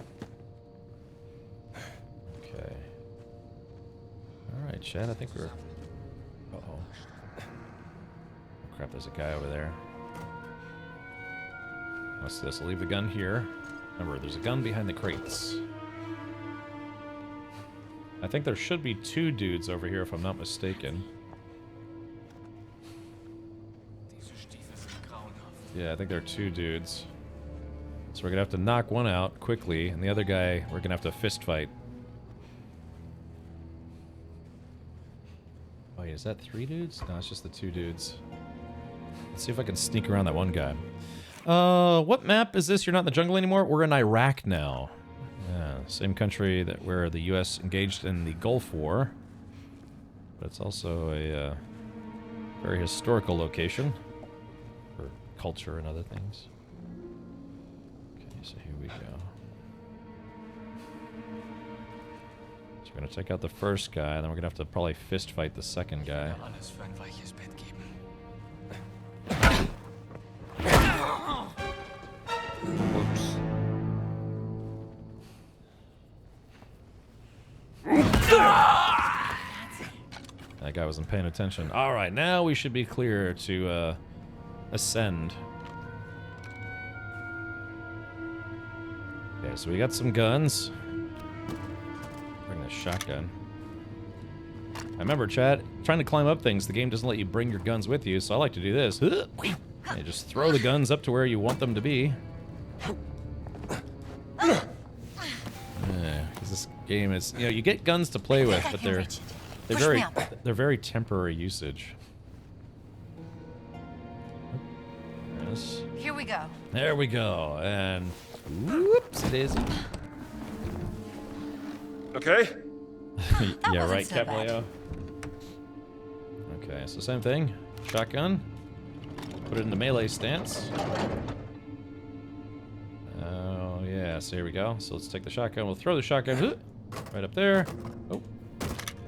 Okay. Alright, Chad, I think we're... Uh-oh. Oh, crap, there's a guy over there. Let's do this. I'll leave the gun here. Remember, there's a gun behind the crates. I think there should be 2 dudes over here, if I'm not mistaken. Yeah, I think there are 2 dudes. So we're gonna have to knock one out quickly, and the other guy, we're gonna have to fist fight. Oh, yeah, is that 3 dudes? No, it's just the 2 dudes. Let's see if I can sneak around that one guy. What map is this? You're not in the jungle anymore? We're in Iraq now. Yeah, same country that where the U.S. engaged in the Gulf War. But it's also a very historical location for culture and other things. Okay, so here we go. So we're going to take out the first guy, and then we're going to have to probably fist fight the second guy. Whoops. That guy wasn't paying attention. Alright, now we should be clear to ascend. Okay, so we got some guns. Bring the shotgun. I remember, chat, trying to climb up things, the game doesn't let you bring your guns with you, so I like to do this. You just throw the guns up to where you want them to be. Yeah, because this game is, you know, you get guns to play with, but they're very temporary usage. Yes. Here we go. There we go, and whoops, daisy. Okay. Yeah, right, so bad. Capleo. Okay, so same thing. Shotgun. Put it in the melee stance. Oh, yeah, so here we go. So let's take the shotgun. We'll throw the shotgun right up there. Oh.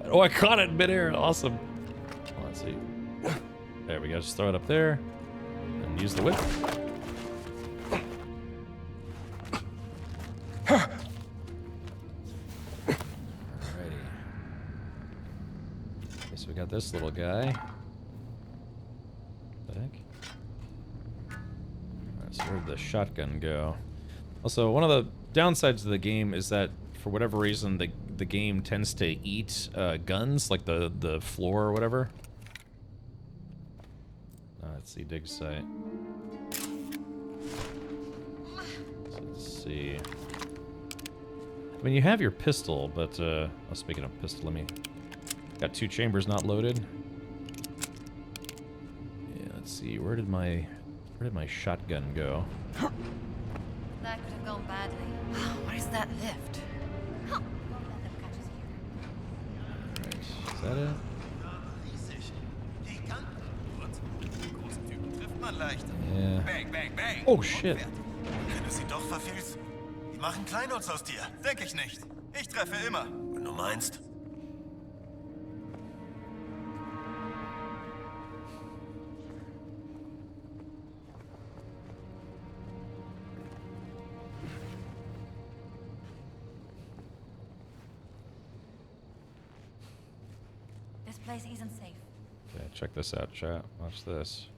Oh, I caught it in midair. Awesome. Let's see. There we go. Just throw it up there. And use the whip. Alrighty. Okay, so we got this little guy. What the heck? Alright, so where'd the shotgun go? Also, one of the downsides of the game is that for whatever reason the game tends to eat guns, like the floor or whatever. Let's see, dig site. So let's see. I mean, you have your pistol, but oh, speaking of pistol, let me. Got 2 chambers not loaded. Yeah, let's see. Where did my shotgun go? That could have gone badly. What is that lift? Is that it? Yeah. Bang, bang, bang. Oh shit. Wenn du sie doch verfehlst, die machen Kleinholz aus dir. Denk ich nicht. Ich treffe immer. Wenn du meinst. This place isn't safe. Okay, check this out, chat. Watch this.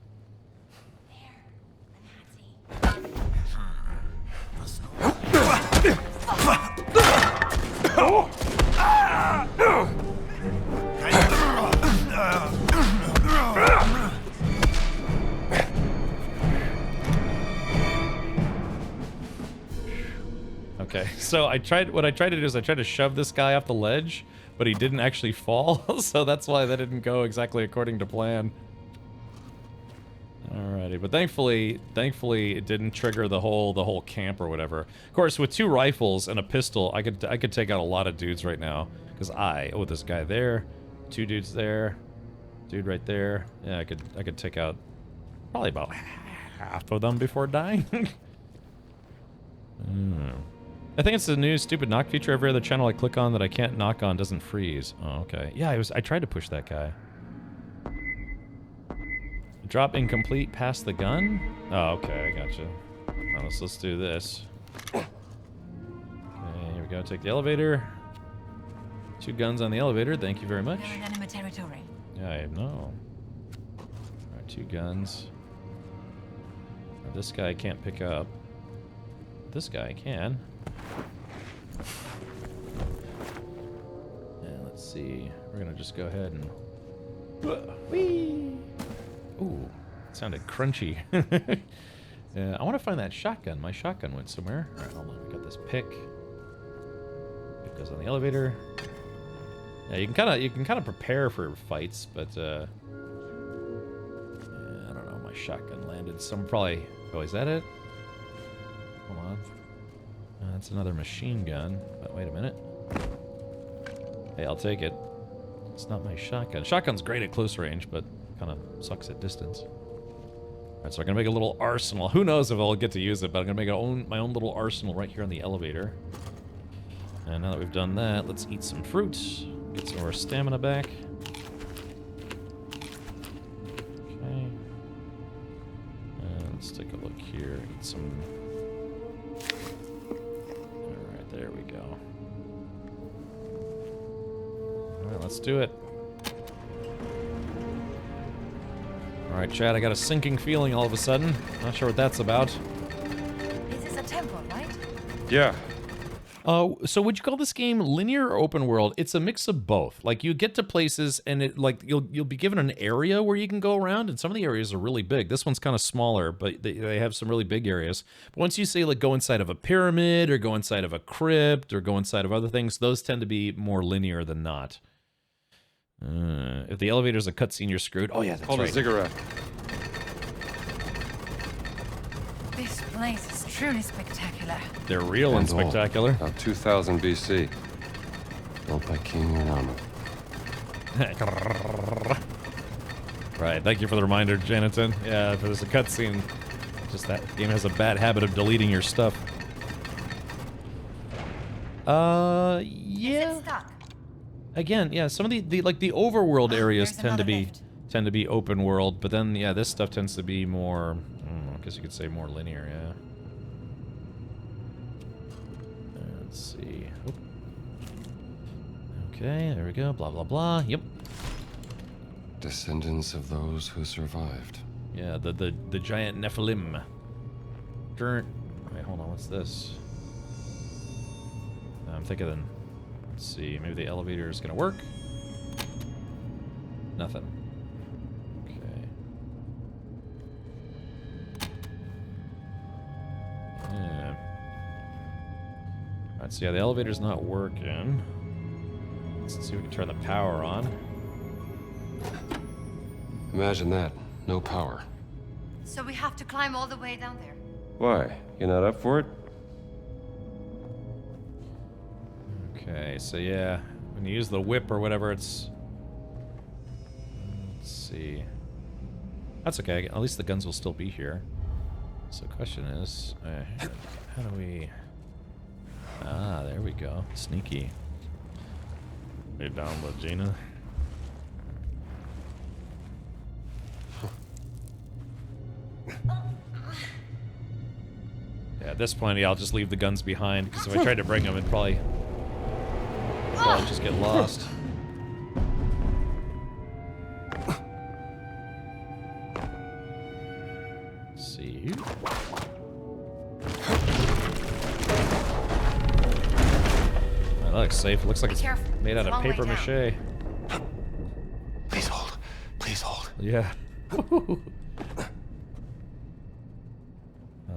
Okay, so what I tried to do is I tried to shove this guy off the ledge, but he didn't actually fall, so that's why that didn't go exactly according to plan. Alrighty, but thankfully it didn't trigger the whole camp or whatever. Of course, with 2 rifles and a pistol, I could take out a lot of dudes right now. Because this guy there, 2 dudes there, dude right there. Yeah, I could take out probably about half of them before dying. I think it's the new stupid knock feature. Every other channel I click on that I can't knock on doesn't freeze. Oh, okay. Yeah, I tried to push that guy. Drop incomplete past the gun? Oh, okay, I gotcha. Well, let's do this. Okay, here we go. Take the elevator. 2 guns on the elevator. Thank you very much. You're in enemy territory. Yeah, I know. Alright, 2 guns. Now, this guy I can't pick up. This guy I can. And let's see. We're gonna just go ahead and. Whee! Ooh, it sounded crunchy. I want to find that shotgun. My shotgun went somewhere. Alright, hold on. I got this pick. It goes on the elevator. Yeah, you can kind of prepare for fights, but yeah, I don't know. My shotgun landed some probably. Oh, is that it? Hold on. That's another machine gun. But wait a minute. Hey, I'll take it. It's not my shotgun. Shotgun's great at close range, but kind of sucks at distance. Alright, so I'm gonna make a little arsenal. Who knows if I'll get to use it, but I'm gonna make my own little arsenal right here on the elevator. And now that we've done that, let's eat some fruit. Get some of our stamina back. Okay. And let's take a look here. Eat some. Alright, there we go. Alright, let's do it. Alright, Chad, I got a sinking feeling all of a sudden. Not sure what that's about. This is a temple, right? Yeah. So would you call this game linear or open world? It's a mix of both. Like, you get to places and it like you'll be given an area where you can go around, and some of the areas are really big. This one's kind of smaller, but they have some really big areas. But once you say like go inside of a pyramid or go inside of a crypt or go inside of other things, those tend to be more linear than not. If the elevator's a cutscene, you're screwed. Oh yeah, that's Called right. a ziggurat. This place is truly spectacular. They're real and spectacular. About 2000 BC. Built by King Rama. Right, thank you for the reminder, Janiton. Yeah, if there's a cutscene, just that game has a bad habit of deleting your stuff. Yeah. Is it stuck? Again, yeah, some of the overworld areas there's tend to another be lift. tend to be open world, but then yeah, this stuff tends to be more, I guess you could say more linear, yeah. Let's see. Oop. Okay, there we go. Blah blah blah. Yep. Descendants of those who survived. Yeah, the giant Nephilim. Wait, hold on. What's this? I'm thinking. Let's see. Maybe the elevator is gonna work. Nothing. Okay. Yeah. Alright, so yeah, the elevator's not working. Let's see if we can turn the power on. Imagine that. No power. So we have to climb all the way down there. Why? You're not up for it? Okay, so yeah, when you use the whip or whatever, it's... Let's see. That's okay, at least the guns will still be here. So the question is, how do we... Ah, there we go. Sneaky. Hey, down with Gina. Yeah, at this point, yeah, I'll just leave the guns behind, because if I tried to bring them, it'd probably just get lost. Let's see. That looks safe. It looks like it's made out of paper mache. Please hold. Please hold. Yeah.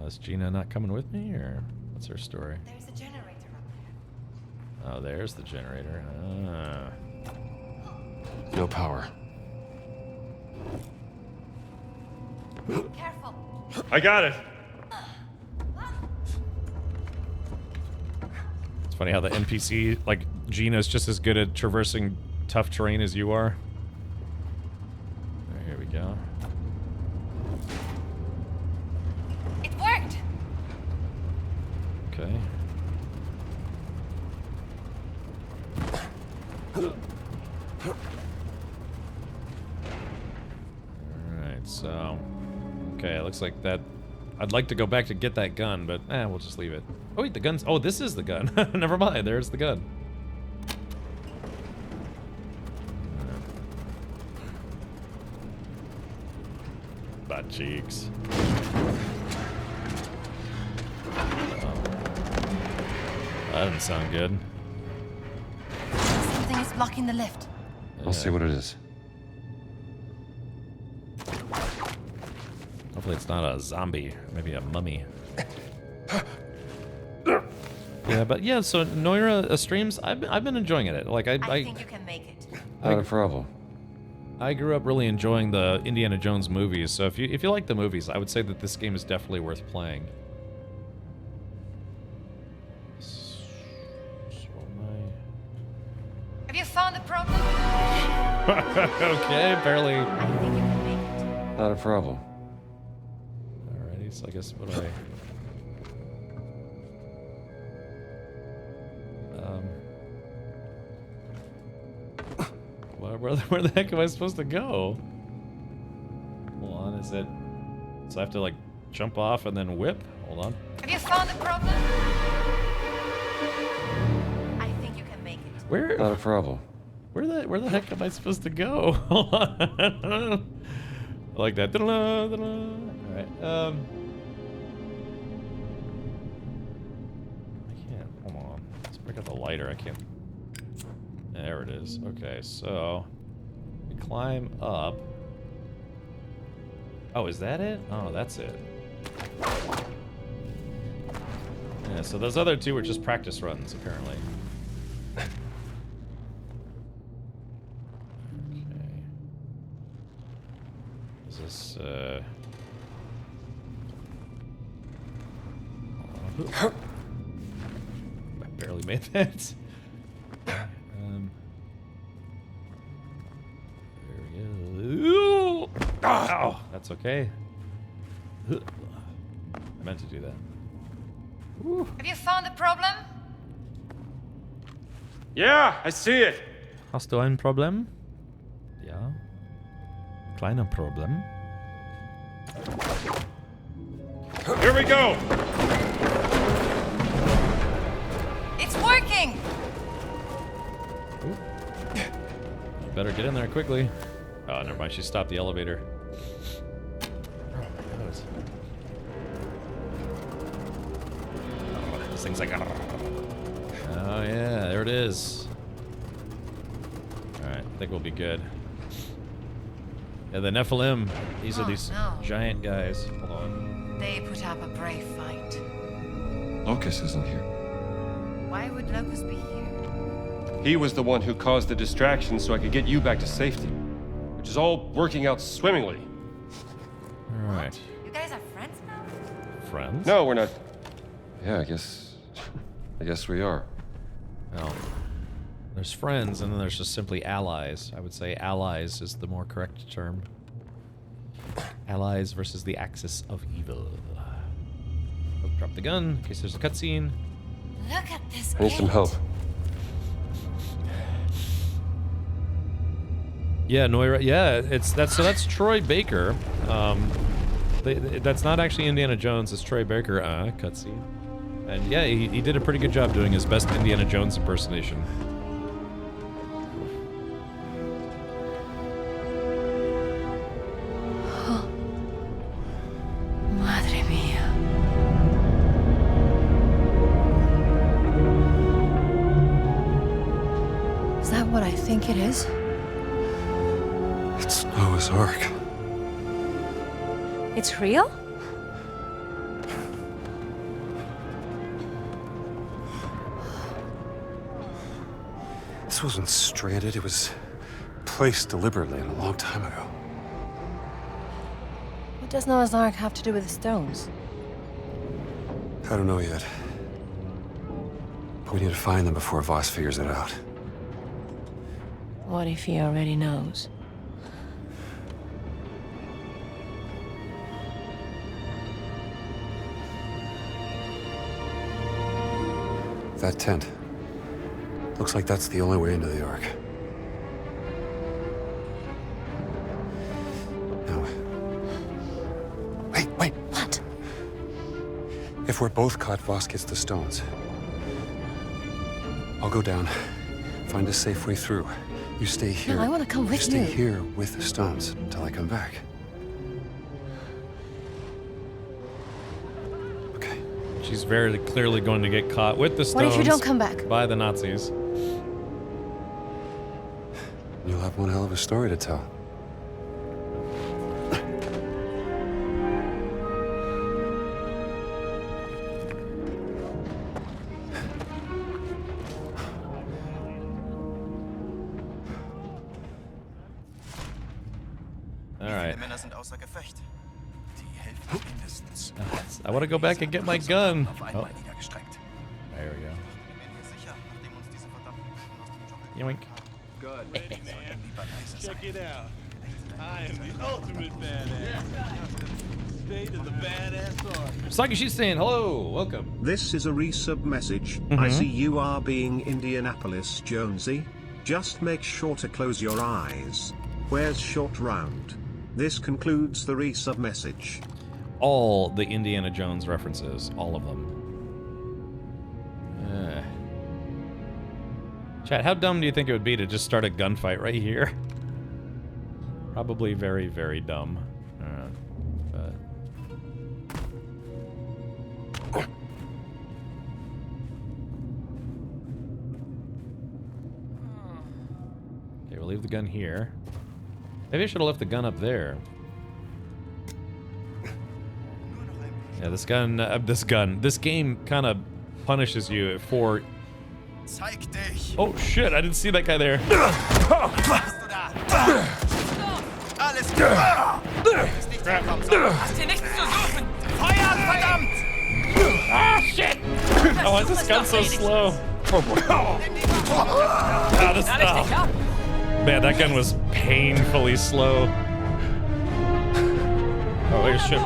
Is Gina not coming with me, or what's her story? There's a generator up there. Oh, there's the generator. Ah. No power. Careful. I got it. It's funny how the NPC, like, Gina's just as good at traversing tough terrain as you are. Here we go. It worked. Okay. Alright, so... Okay, it looks like that I'd like to go back to get that gun, but we'll just leave it. Oh wait, the gun's... Oh, this is the gun. Never mind, there's the gun. Butt cheeks. That didn't sound good. Something is blocking the lift. I'll see what it is. Hopefully it's not a zombie, maybe a mummy. Yeah, but yeah, so Noira streams, I've been enjoying it. Like I think you can make it. Not a problem. I grew up really enjoying the Indiana Jones movies, so if you like the movies, I would say that this game is definitely worth playing. Have you found the problem? Okay, barely. I think you can make it. Not a problem. Alrighty, so I guess what do I... Where the heck am I supposed to go? Hold on, is it... So I have to like jump off and then whip? Hold on. Have you found the problem? I think you can make it. Where... Not a problem. Where the heck am I supposed to go? Hold on. I like that. Alright, I can't... Hold on. Let's break out the lighter. I can't... There it is. Okay, so... We climb up. Oh, is that it? Oh, that's it. Yeah, so those other two were just practice runs, apparently. Okay. Is this, I barely made that. There we go. Ow! That's okay. I meant to do that. Woo. Have you found the problem? Yeah, I see it. Hast du ein Problem? Ja. Kleiner Problem. Here we go. It's working! You better get in there quickly. Oh, never mind. She stopped the elevator. Oh my god. Oh, this thing's like... Oh yeah, there it is. Alright, I think we'll be good. Yeah, the Nephilim. These are these giant guys. Hold on. They put up a brave fight. Locus isn't here. Why would Locus be here? He was the one who caused the distraction so I could get you back to safety. Which is all working out swimmingly. Alright. You guys are friends now? Friends? No, we're not. Yeah, I guess we are. Well, there's friends, and then there's just simply allies. I would say allies is the more correct term. Allies versus the axis of evil. Oh, drop the gun in case there's a cutscene. Look at this I need some help. Yeah, Noira. Yeah, that's Troy Baker. That's not actually Indiana Jones. It's Troy Baker. Cutscene. And yeah, he did a pretty good job doing his best Indiana Jones impersonation. Madre mia. Is that what I think it is? It's Noah's Ark. It's real? This wasn't stranded, it was placed deliberately and a long time ago. What does Noah's Ark have to do with the stones? I don't know yet. But we need to find them before Voss figures it out. What if he already knows? That tent. Looks like that's the only way into the Ark. Now... Wait! What? If we're both caught, Voss gets the stones. I'll go down, find a safe way through. You stay here. No, I want to come with you. Stay here with the stones until I come back. Okay. She's very clearly going to get caught with the stones. What if you don't come back? By the Nazis. You'll have one hell of a story to tell. Alright. Die Männer sind außer Gefecht. Die Hälfte mindestens. I want to go back and get my gun. Auf Oh, einmal niedergestreckt. there we go. Wir werden hier sicher, nachdem uns diese verdammten Typen aus dem Dschungel Yoink. Good. Ready, man. Check it out. I am the ultimate badass. State of the badass art. Saki, she's saying hello, welcome. This is a resub message. I see you are being Indianapolis Jonesy. Just make sure to close your eyes. Where's short round? This concludes the resub message. All the Indiana Jones references, all of them. Chat, how dumb do you think it would be to just start a gunfight right here? Probably very, very dumb. Okay, we'll leave the gun here. Maybe I should have left the gun up there. Yeah, this game kind of punishes you for... Zeig dich! Oh shit, I didn't see that guy there. Alles klar! Ist nicht herkommen sollen. Hast hier nichts zu suchen! Feuer, verdammt! Ah, shit! Oh, why is this gun so slow? Ah, this stuff. Man, that gun was painfully slow. Oh, there's shit.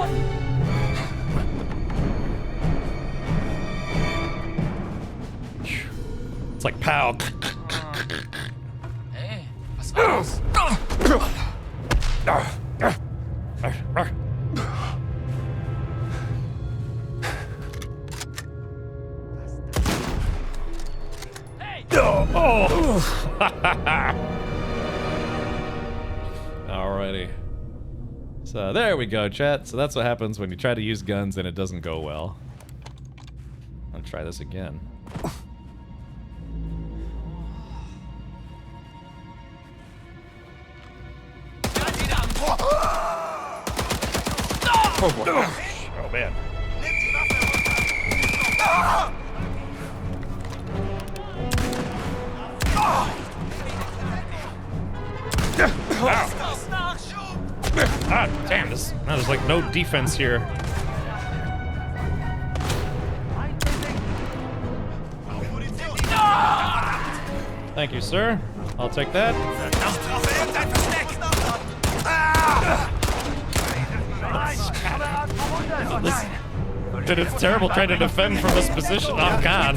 It's like pow. Hey, was war das? Alrighty. So there we go, chat. So that's what happens when you try to use guns and it doesn't go well. I'll try this again. Oh boy. Oh man. Ah, damn, there's like no defense here. Thank you, sir. I'll take that. Dude, it's terrible trying to defend from this position. Oh, God.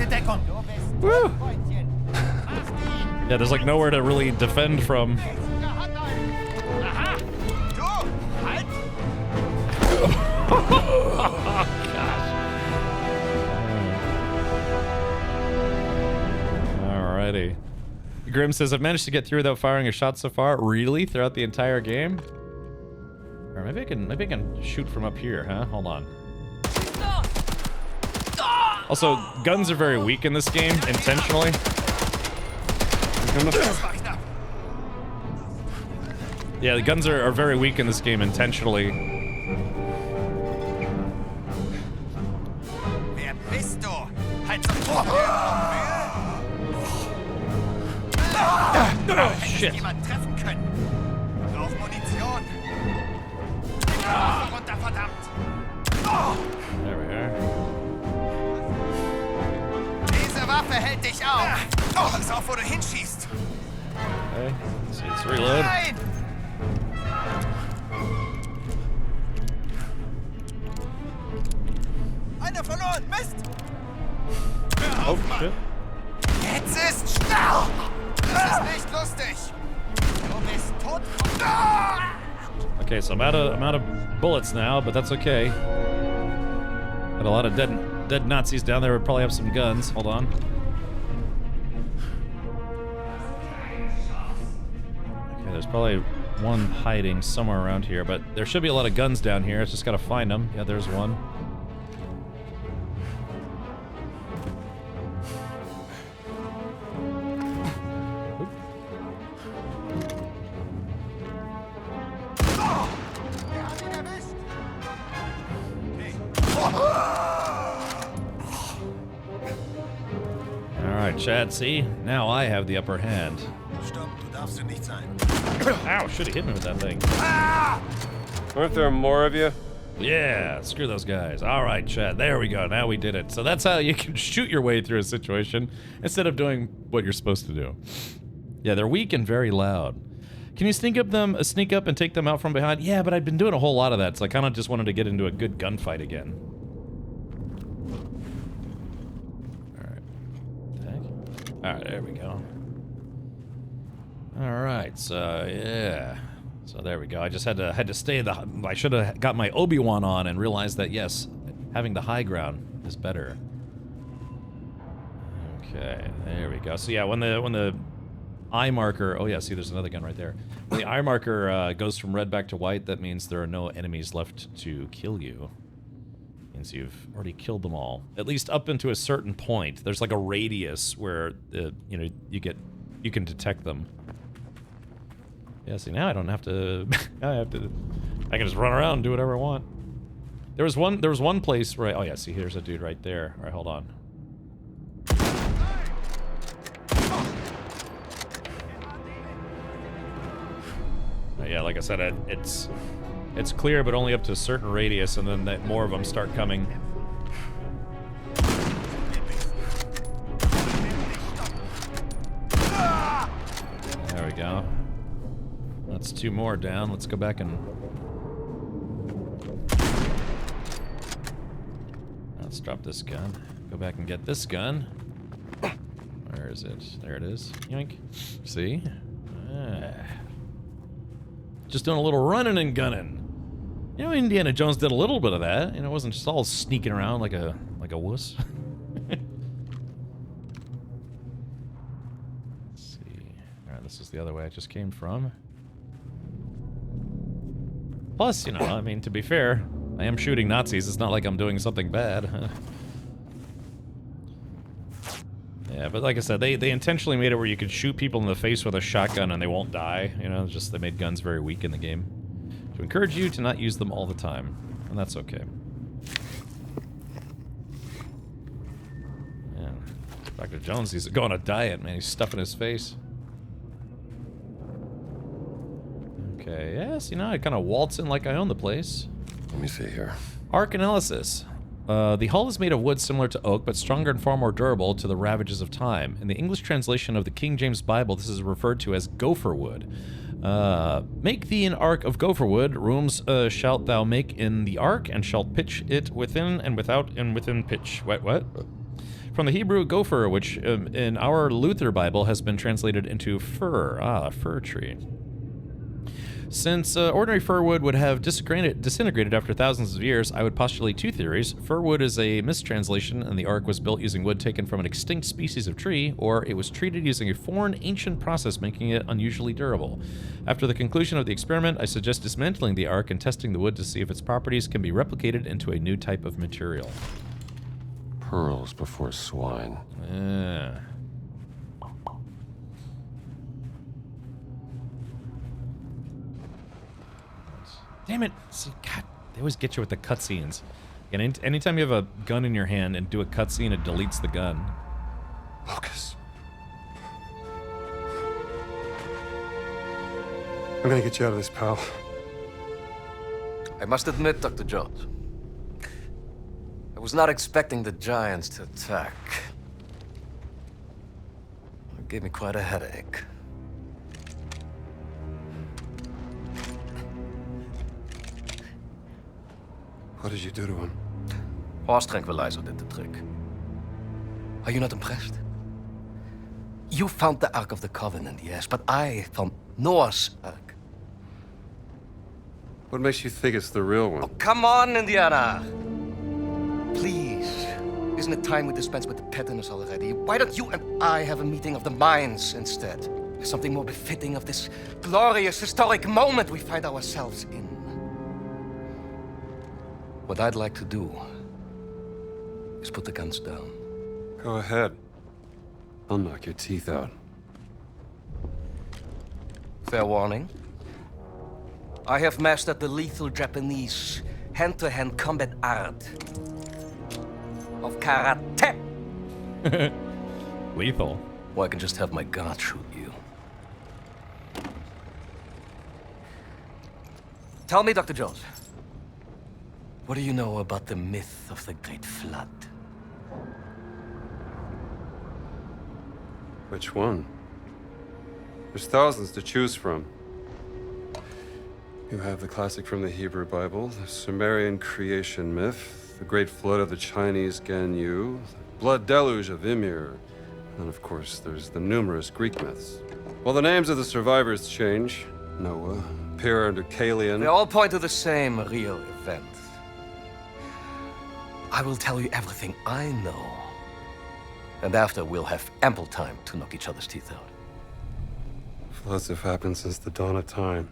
Woo. Yeah, there's like nowhere to really defend from. Oh, gosh. Alrighty. Grim says, I've managed to get through without firing a shot so far. Really? Throughout the entire game? Or maybe I can shoot from up here, huh? Hold on. Also, guns are very weak in this game, intentionally. Yeah, the guns are very weak in this game intentionally. Wer bist du? Halt zum Oh, shit. Jemand treffen können. Brauch Munition. Runter, verdammt. There we are. Diese Waffe hält dich auf. Oh, pass auf, wo du hinschießt. Okay, let's reload. Nein! Einer verloren, Mist! Hör auf, Oh, Mann. shit. Jetzt ist schnell! Das ist nicht lustig! Du bist tot. Okay, so I'm out of bullets now, but that's okay. Got a lot of dead dead Nazis down there would probably have some guns. Hold on. Okay, there's probably one hiding somewhere around here, but there should be a lot of guns down here. It's just gotta find them. Yeah, there's one. Alright, Chad, see? Now I have the upper hand. Stopp, du darfst hier nicht sein. Ow, should've hit me with that thing. Weren't there more of you? Yeah, screw those guys. Alright, Chad, there we go. Now we did it. So that's how you can shoot your way through a situation instead of doing what you're supposed to do. Yeah, they're weak and very loud. Can you sneak up and take them out from behind? Yeah, but I've been doing a whole lot of that, so I kind of just wanted to get into a good gunfight again. Alright, there we go. Alright, so yeah. So there we go. I just had to stay I should have got my Obi-Wan on and realized that yes, having the high ground is better. Okay, there we go. So yeah, when the eye marker, oh yeah, see there's another gun right there. When the eye marker goes from red back to white, that means there are no enemies left to kill you. Means you've already killed them all, at least up into a certain point. There's like a radius where you know you can detect them. Yeah, see now I don't have to. I can just run around and do whatever I want. There was one place where oh yeah, see here's a dude right there. All right, hold on. Yeah, like I said, it's clear, but only up to a certain radius, and then more of them start coming. There we go. That's 2 more down. Let's go back and... Let's drop this gun. Go back and get this gun. Where is it? There it is. Yoink. See? Just doing a little running and gunning. You know, Indiana Jones did a little bit of that. You know, it wasn't just all sneaking around like a wuss. Let's see. Alright, this is the other way I just came from. Plus, you know, I mean, to be fair, I am shooting Nazis. It's not like I'm doing something bad. Yeah, but like I said, they intentionally made it where you could shoot people in the face with a shotgun and they won't die. You know, just they made guns very weak in the game. To encourage you to not use them all the time. And that's okay. Yeah. Dr. Jones, he's going on a diet, man. He's stuffing his face. Okay, yes, you know, I kind of waltz in like I own the place. Let me see here. Arc analysis. The hull is made of wood similar to oak, but stronger and far more durable to the ravages of time. In the English translation of the King James Bible, this is referred to as gopher wood. Make thee an ark of gopher wood. Rooms shalt thou make in the ark, and shalt pitch it within and without and within pitch. What? From the Hebrew gopher, which in our Luther Bible has been translated into fir. Ah, fir tree. Since ordinary fir wood would have disintegrated after thousands of years, I would postulate 2 theories. Fir wood is a mistranslation, and the ark was built using wood taken from an extinct species of tree, or it was treated using a foreign, ancient process, making it unusually durable. After the conclusion of the experiment, I suggest dismantling the ark and testing the wood to see if its properties can be replicated into a new type of material. Pearls before swine. Yeah. Damn it! See, God, they always get you with the cutscenes. And anytime you have a gun in your hand and do a cutscene, it deletes the gun. Lucas. I'm gonna get you out of this, pal. I must admit, Dr. Jones, I was not expecting the Giants to attack. It gave me quite a headache. What did you do to him? Horse tranquilizer did the trick. Are you not impressed? You found the Ark of the Covenant, yes, but I found Noah's Ark. What makes you think it's the real one? Oh, come on, Indiana. Please. Isn't it time we dispense with the pettiness already? Why don't you and I have a meeting of the minds instead? Something more befitting of this glorious, historic moment we find ourselves in. What I'd like to do is put the guns down. Go ahead. I'll knock your teeth out. Fair warning. I have mastered the lethal Japanese hand-to-hand combat art of karate. Lethal. Or I can just have my guard shoot you. Tell me, Dr. Jones. What do you know about the myth of the Great Flood? Which one? There's thousands to choose from. You have the classic from the Hebrew Bible, the Sumerian creation myth, the Great Flood of the Chinese Ganyu, the Blood Deluge of Ymir, and of course there's the numerous Greek myths. Well, the names of the survivors change. Noah, Pyrrha and Deucalion. They all point to the same real event. I will tell you everything I know. And after, we'll have ample time to knock each other's teeth out. Floods have happened since the dawn of time.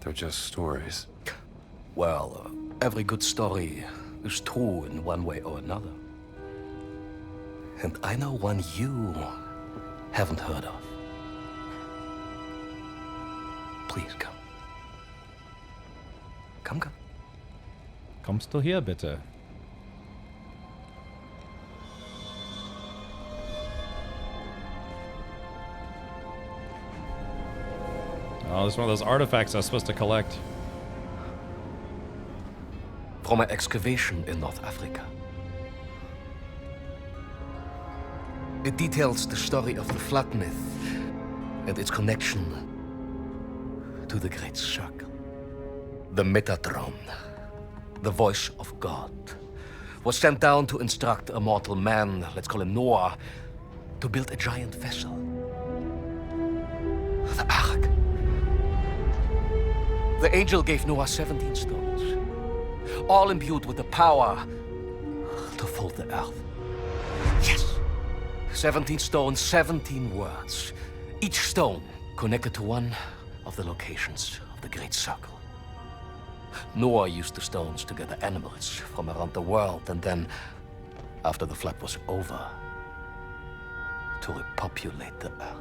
They're just stories. Well, every good story is true in one way or another. And I know one you haven't heard of. Please come. Come. Kommst du hier, bitte? Oh, this is one of those artifacts I was supposed to collect. From an excavation in North Africa. It details the story of the Flood myth and its connection to the Great Circle. The Metatron, the voice of God, was sent down to instruct a mortal man, let's call him Noah, to build a giant vessel. The Ark. The angel gave Noah 17 stones, all imbued with the power to fold the earth. Yes! 17 stones, 17 words. Each stone connected to one of the locations of the Great Circle. Noah used the stones to gather animals from around the world, and then, after the flood was over, to repopulate the earth.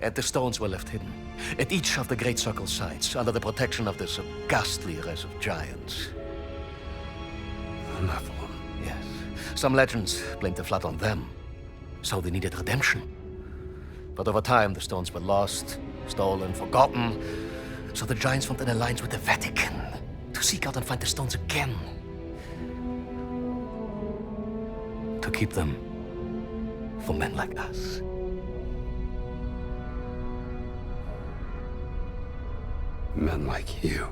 And the stones were left hidden at each of the Great Circle sites under the protection of this ghastly race of giants. The Nephilim. Yes. Some legends blamed the flood on them, so they needed redemption. But over time, the stones were lost, stolen, forgotten, so the giants formed an alliance with the Vatican to seek out and find the stones again. To keep them for men like us. Men like you.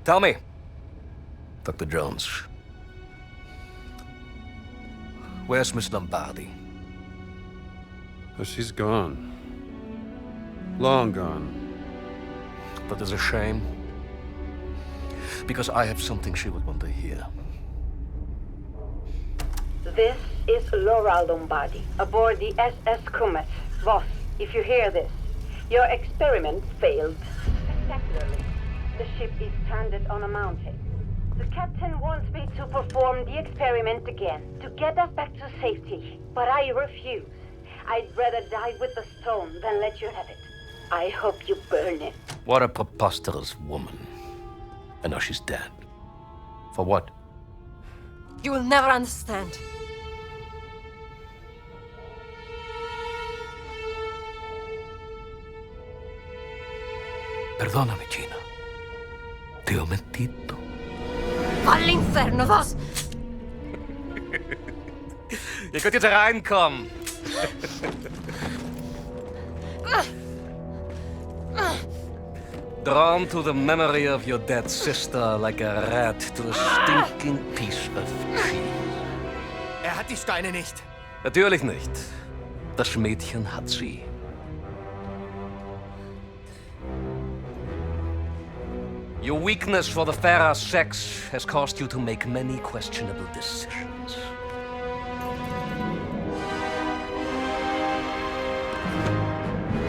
Tell me, Dr. Jones, where's Miss Lombardi? Oh, she's gone. Long gone. That is a shame. Because I have something she would want to hear. This is Laura Lombardi, aboard the SS Comet. Boss, if you hear this, your experiment failed spectacularly. The ship is stranded on a mountain. The captain wants me to perform the experiment again, to get us back to safety. But I refuse. I'd rather die with the stone than let you have it. I hope you burn it. What a preposterous woman. And now she's dead. For what? You will never understand. Perdóname, Gina. Ti ho mentito. All'inferno, was? Ihr könnt jetzt reinkommen. Drawn to the memory of your dead sister like a rat to a stinking piece of cheese. Hat die Steine nicht. Natürlich nicht. Das Mädchen hat sie. Your weakness for the fairer sex has caused you to make many questionable decisions.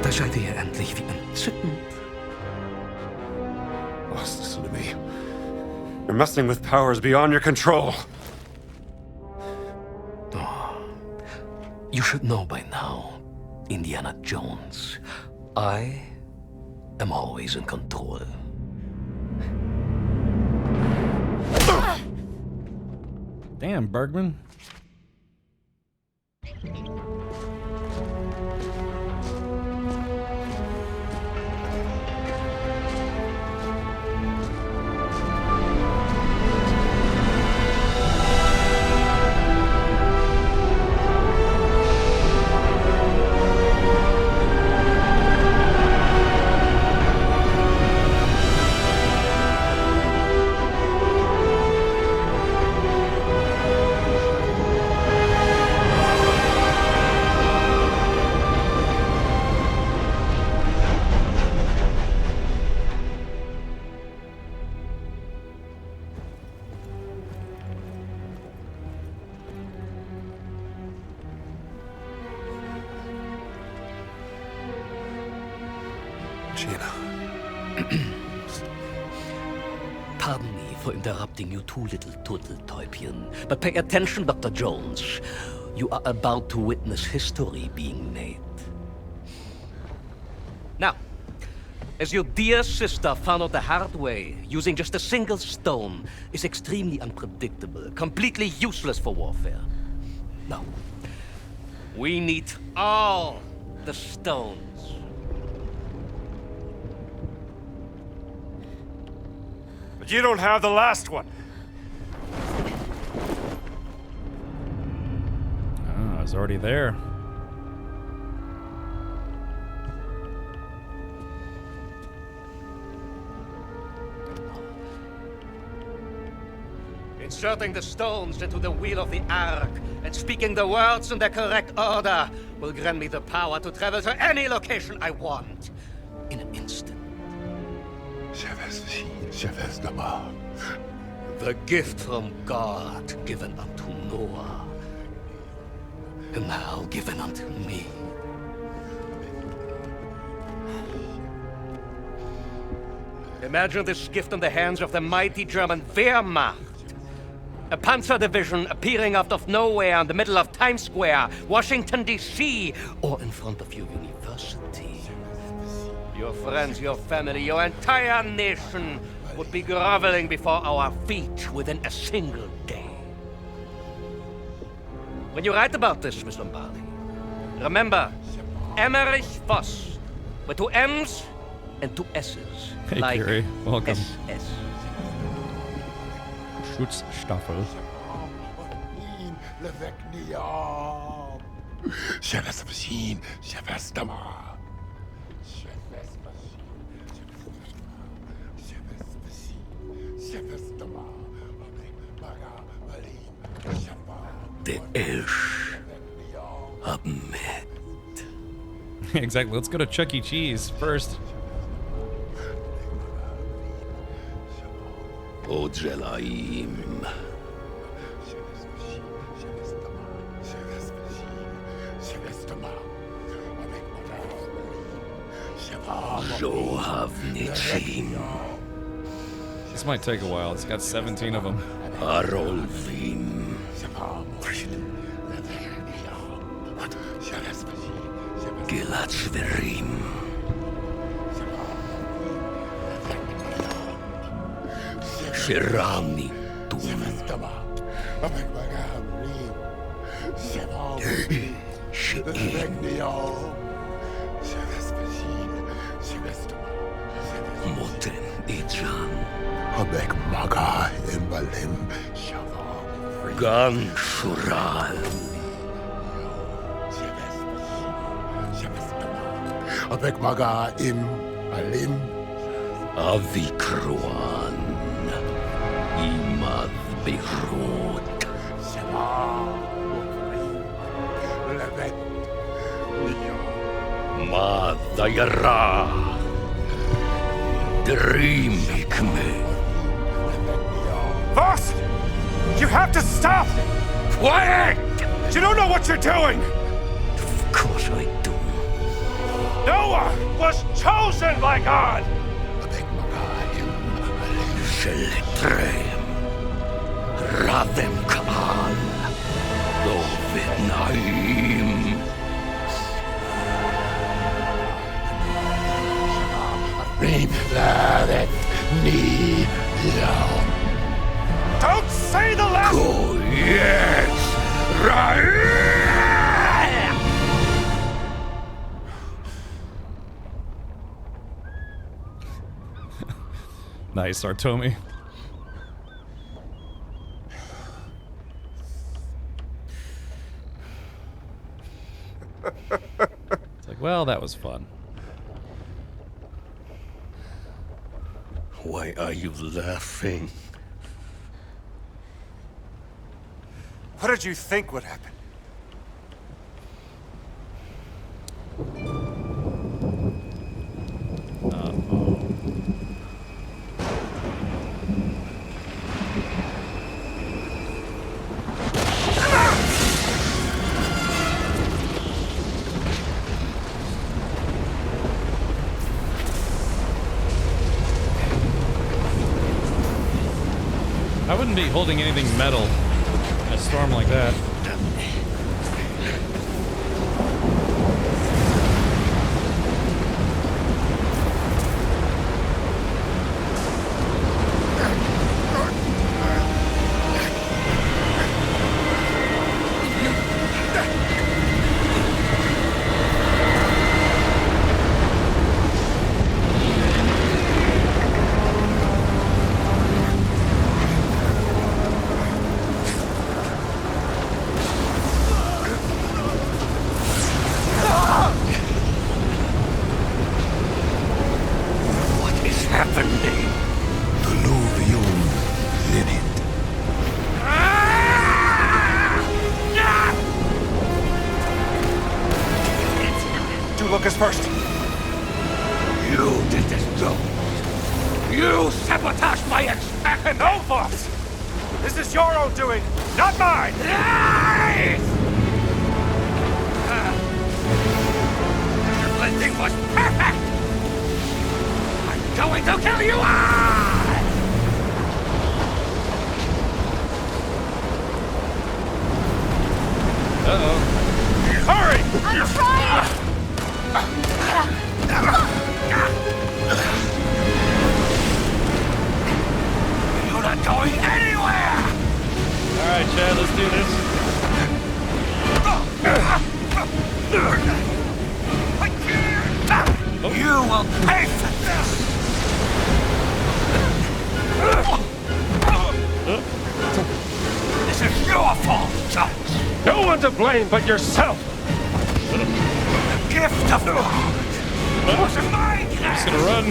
Da seid ihr endlich wie entzückend. Boss, listen to me. You're messing with powers beyond your control. You should know by now, Indiana Jones. I am always in control. Damn, Bergman. Pardon me for interrupting you two little turtle-täubchen, but pay attention, Dr. Jones. You are about to witness history being made. Now, as your dear sister found out the hard way, using just a single stone is extremely unpredictable, completely useless for warfare. No. We need all the stones. But you don't have the last one. Ah, it's already there. Inserting the stones into the wheel of the Ark and speaking the words in the correct order will grant me the power to travel to any location I want in an instant. The gift from God given unto Noah, and now given unto me. Imagine this gift in the hands of the mighty German Wehrmacht. A panzer division appearing out of nowhere in the middle of Times Square, Washington, D.C., or in front of your university. Your friends, your family, your entire nation would be groveling before our feet within a single day. When you write about this, Miss Lombardi, remember Emmerich Voss, with 2 M's and 2 S's. Hey, like Curie. Welcome. SS. Schutzstaffel. The Elch haben met. Exactly. Let's go to Chuck E. Cheese first. Ojelaim. Zohavnitzim. This might take a while. It's got 17 of them. Harolvim. Gilatzverim. Shirani Moten Idran. Habek Maga Imbalim Gan Shural. Habek Maga Im Alim Avikruan. Imad Beirut. Madayara. Dreamikme. Voss! You have to stop! Quiet! You don't know what you're doing! Of course I do. Noah was chosen by God! Sheletrem. Radem Kaal. Dovid Naim. Rimladet ni lao. Don't say the last... Oh, yes! Right! Nice, Artomi. It's like, well, that was fun. Why are you laughing? What did you think would happen? I wouldn't be holding anything metal in a storm like that. Lucas first. You did this, Joe. You sabotaged my experiment. No, Voss! This is your own doing, not mine! Lies! Everything was perfect! I'm going to kill you all! Uh-oh. Hurry! I'm trying! You're not going anywhere! Alright, Chad, let's do this. You will pay for this! This is your fault, Judge! No one to blame but yourself! The gift of God was in my I'm just gonna run.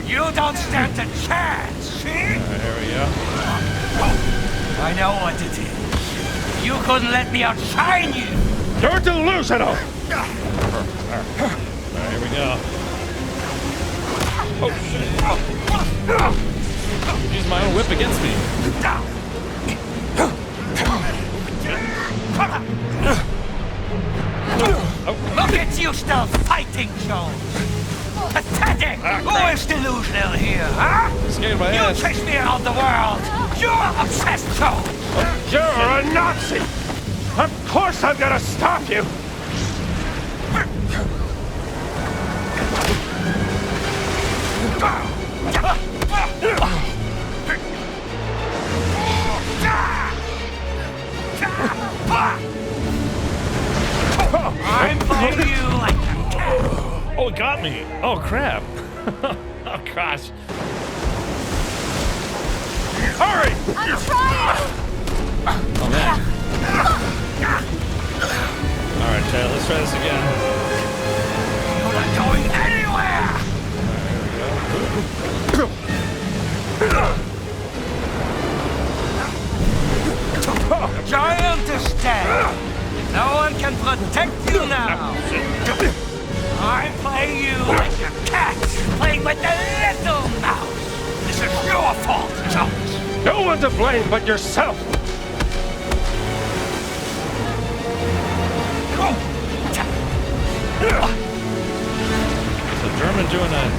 You don't stand a chance, see? Alright, here we go. I know what it is. You couldn't let me outshine you! You're delusional! Alright, here we go. Oh, shit. Use my own whip against me. Look at you still fighting, Jones! Pathetic! Who is delusional here, huh? Scared my You ass. chase me around the world! You're obsessed, Jones! You're a Nazi! Of course I'm gonna stop you! I'm for you like a cat! Oh, it got me. Oh, crap. Oh, gosh. Hurry! I'm trying! Oh, man. chat. Let's try this again. You're not going anywhere! Giant is dead. No one can protect you now. I play you like a cat playing with the little mouse. This is your fault, Jones. No one to blame but yourself. The German doing that.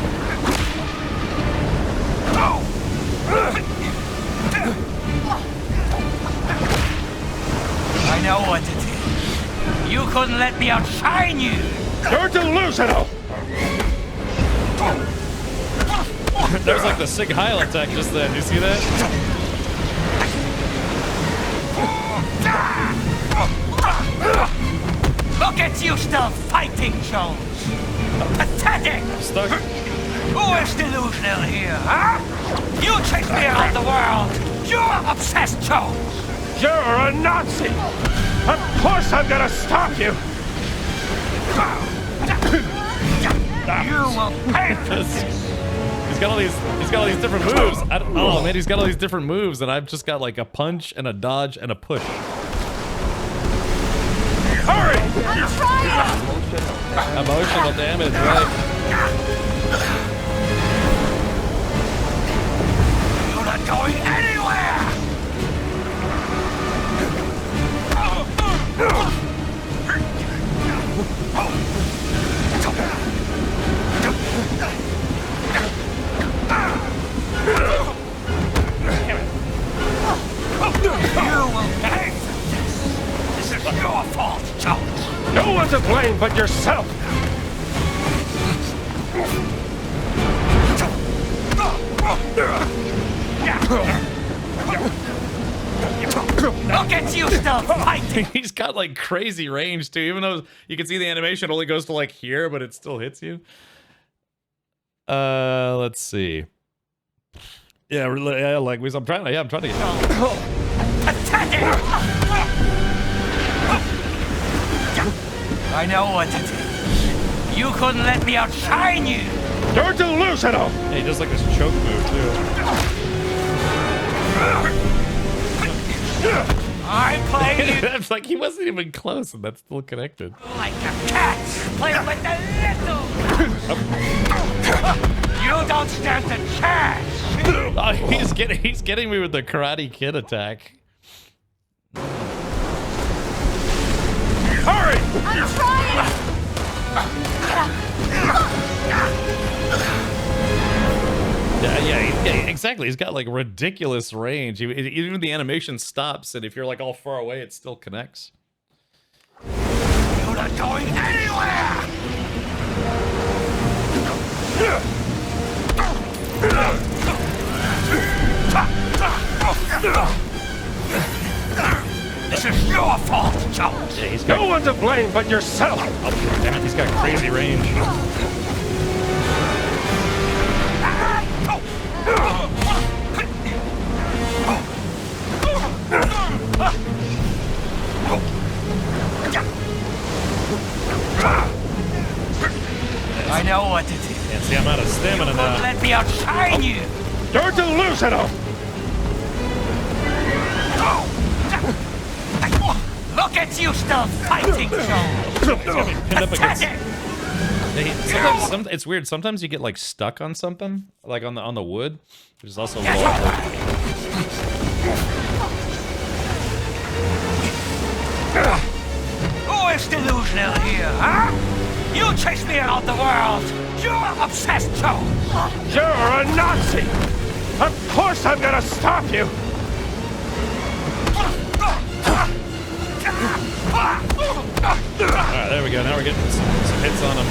I know what it is. You couldn't let me outshine you. You're delusional. There's like the Sig Heil attack just then. You see that? Look at you still fighting, Jones. Pathetic. Stuck. Who is delusional here, huh? You chased me around the world. You're obsessed, Jones. You're a Nazi. Of course I'm gonna stop you. You will pay for this. He's got all these different moves. I don't know, man. He's got all these different moves, and I've just got like a punch and a dodge and a push. Hurry! I'm trying! Emotional damage, right? You're not going anywhere! You will pay for this. This is your fault, Jones. No one to blame but yourself. Look at you still fighting. He's got like crazy range too, even though you can see the animation only goes to like here, but it still hits you. Let's see. Yeah, like I'm trying to get. Pathetic! I know what it is. You couldn't let me outshine you. You're delusional. Hey, he does like this choke move too. I play you It's like he wasn't even close, and that's still connected. like a cat playing with the little. You don't stand a chance. Oh, he's getting me with the Karate Kid attack. Hurry! I'm trying! Yeah, exactly. He's got like ridiculous range. Even the animation stops, and if you're like all far away, it still connects. You're not going anywhere. This is your fault, Jones. Yeah, he's got No one to blame but yourself. Oh, damn it, he's got crazy range. I know what it is. Yeah, see, I'm out of stamina now. Let me outshine you. You're delusional. Look at you still fighting, Jones. Pinned up against. Sometimes it's weird. Sometimes you get like stuck on something, like on the wood, which is also low. Who is delusional here, huh? You chase me around the world. You're obsessed, Jones. You're a Nazi. Of course I'm gonna stop you. Alright, there we go. Now we're getting some hits on him.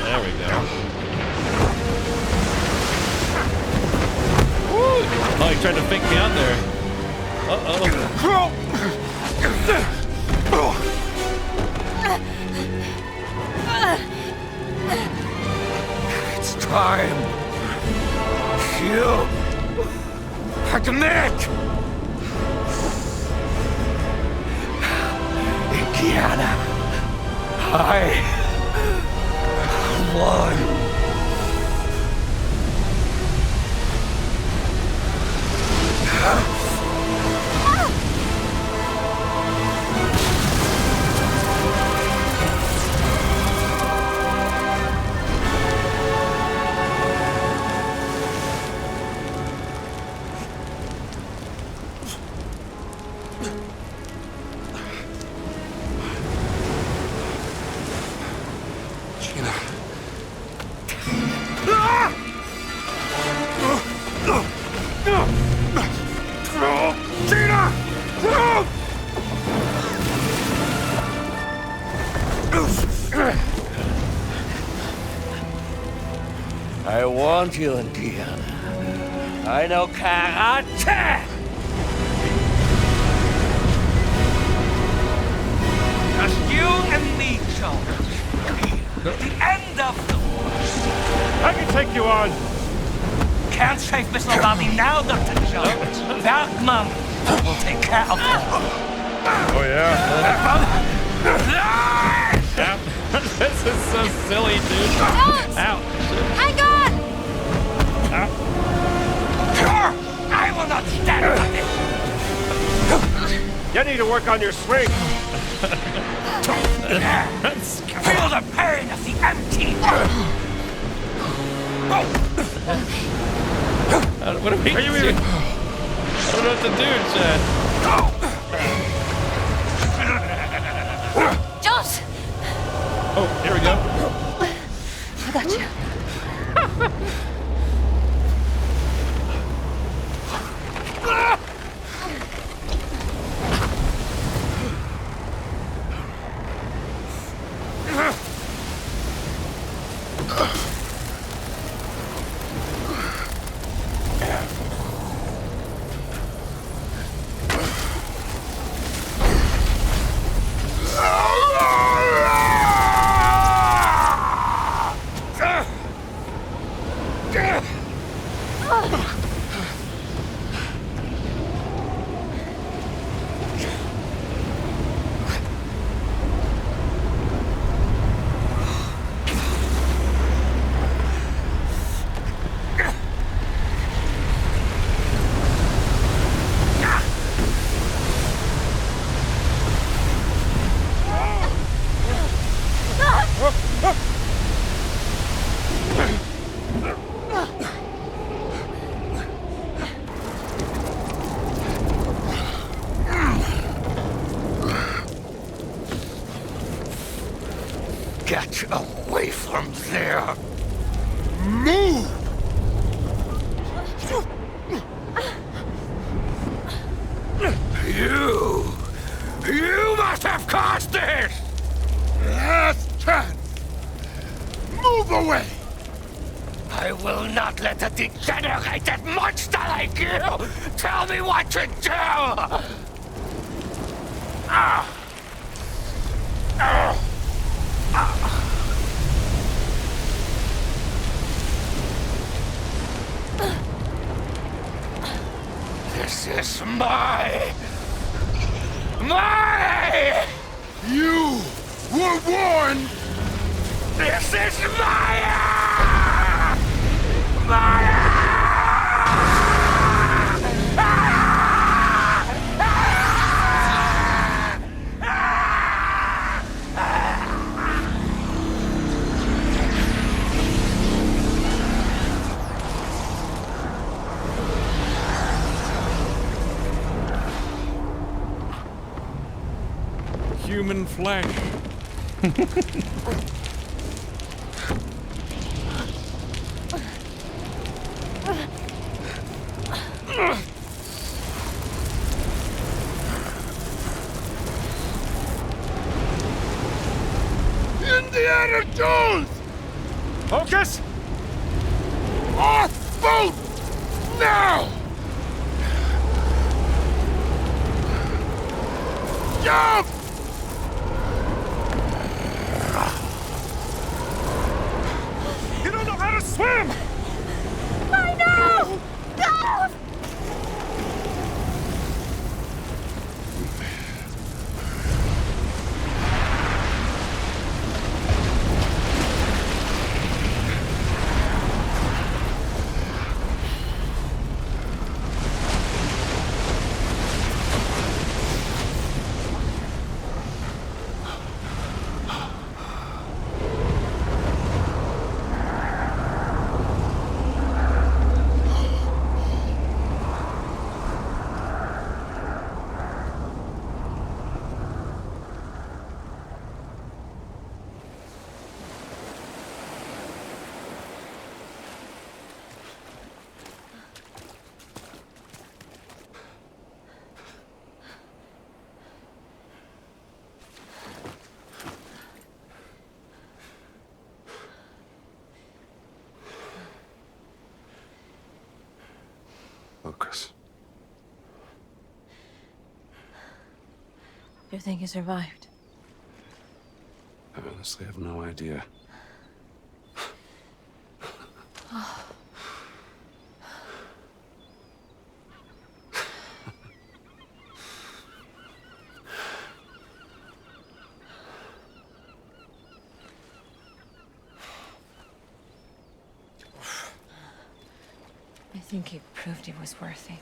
There we go. Woo! Oh, he tried to fake me out there. Uh-oh. It's time. You Admit! Indiana, I won. I warned you, Indiana. I know karate! Just you and me, Jones. The end of the war. I can take you on. Can't save Miss Lombardi now, Dr. Jones. Bergman will take care of her. Oh, yeah? Yeah. This is so silly, dude. Jones! Ow. Hang on! I will not stand for this. You need to work on your swing. Feel the pain of the empty. What are we doing? I don't know what to do, Chad. Jones! Oh, here we go. I got you. Get away from there! Move! You must have caused this! Last chance! Move away! I will not let a degenerated monster like you tell me what to do! This is my... You were warned! This is Maya! Human flesh. Indiana Jones! Focus! Off boat! Now! Jump! You don't know how to swim! I know! Go! Do you think he survived? I honestly have no idea. I think he proved he was worthy.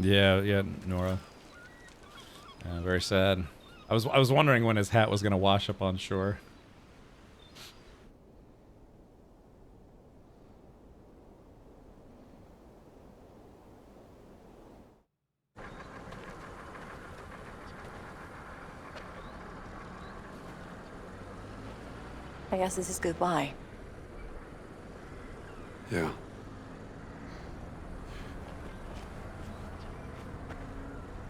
Yeah, Nora. Very sad. I was wondering when his hat was gonna wash up on shore. I guess this is goodbye. Yeah.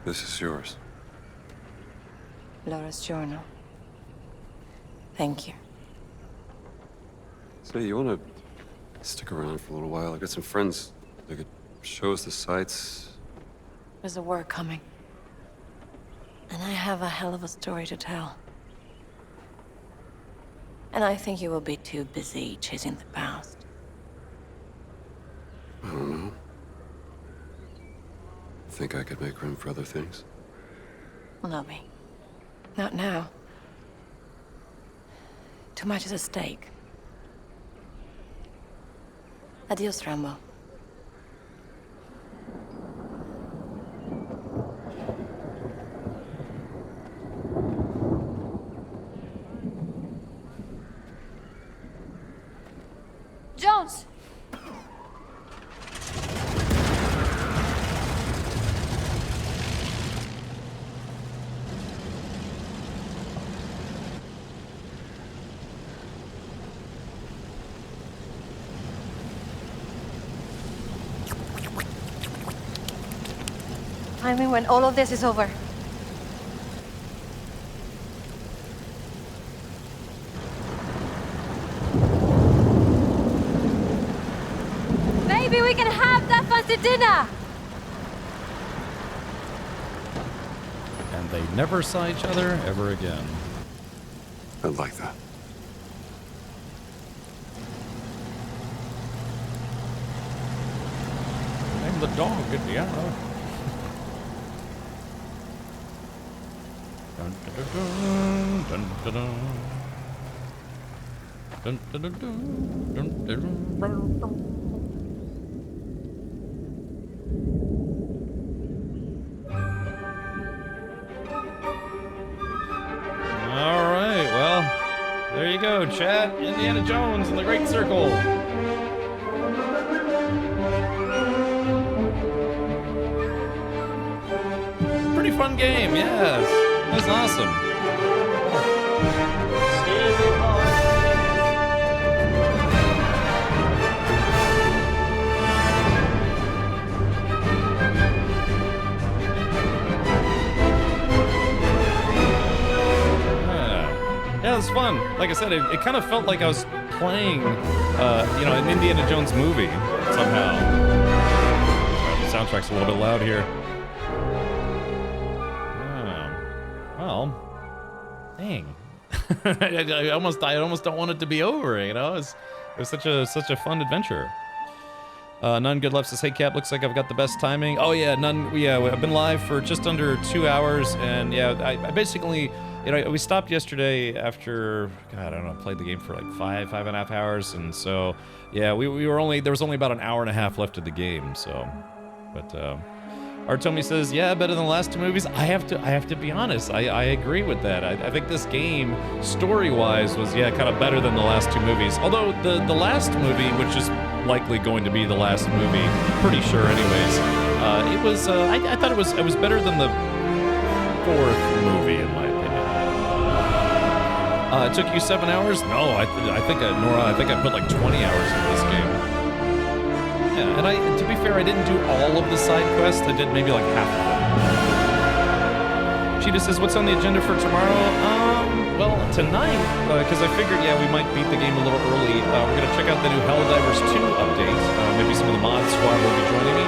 This is yours. Laura's journal. Thank you. Say, you wanna stick around for a little while? I got some friends. They could show us the sights. There's a war coming. And I have a hell of a story to tell. And I think you will be too busy chasing the past. I don't know. Think I could make room for other things? No, me. Not now. Too much is at stake. Adios, Rambo. Jones! I mean, when all of this is over. Maybe we can have that fancy dinner! And they never saw each other ever again. I'd like that. I'm the dog, Indiana. Dun, dun, dun, dun, dun. Dun, dun, dun, dun, dun, dun, dun, dun. All right, well, there you go, chat. Indiana Jones and the Great Circle. Pretty fun game, yes. That's awesome. Yeah, it was fun. Like I said, it kind of felt like I was playing, an Indiana Jones movie somehow. The soundtrack's a little bit loud here. Well, dang. I almost don't want it to be over, you know? It was such a fun adventure. None Good Left says, hey Cap, looks like I've got the best timing. Oh yeah, I've been live for just under 2 hours, and yeah, I basically, we stopped yesterday after, God, I don't know, played the game for like 5.5 hours, and so, yeah, there was only about an hour and a half left of the game, so, but, Artomi says, yeah, better than the last two movies. I have to be honest. I agree with that. I think this game, story-wise, was, yeah, kind of better than the last two movies. Although the last movie, which is likely going to be the last movie, pretty sure anyways, it was, I thought it was better than the fourth movie, in my opinion. It took you 7 hours? No, I think, Nora, I think I put like 20 hours into this game. Yeah, and to be fair, I didn't do all of the side quests. I did maybe like half of them. Cheetah says, what's on the agenda for tomorrow? well, tonight, because I figured, yeah, we might beat the game a little early, we're going to check out the new Helldivers 2 update. Maybe some of the mod squad will be joining me.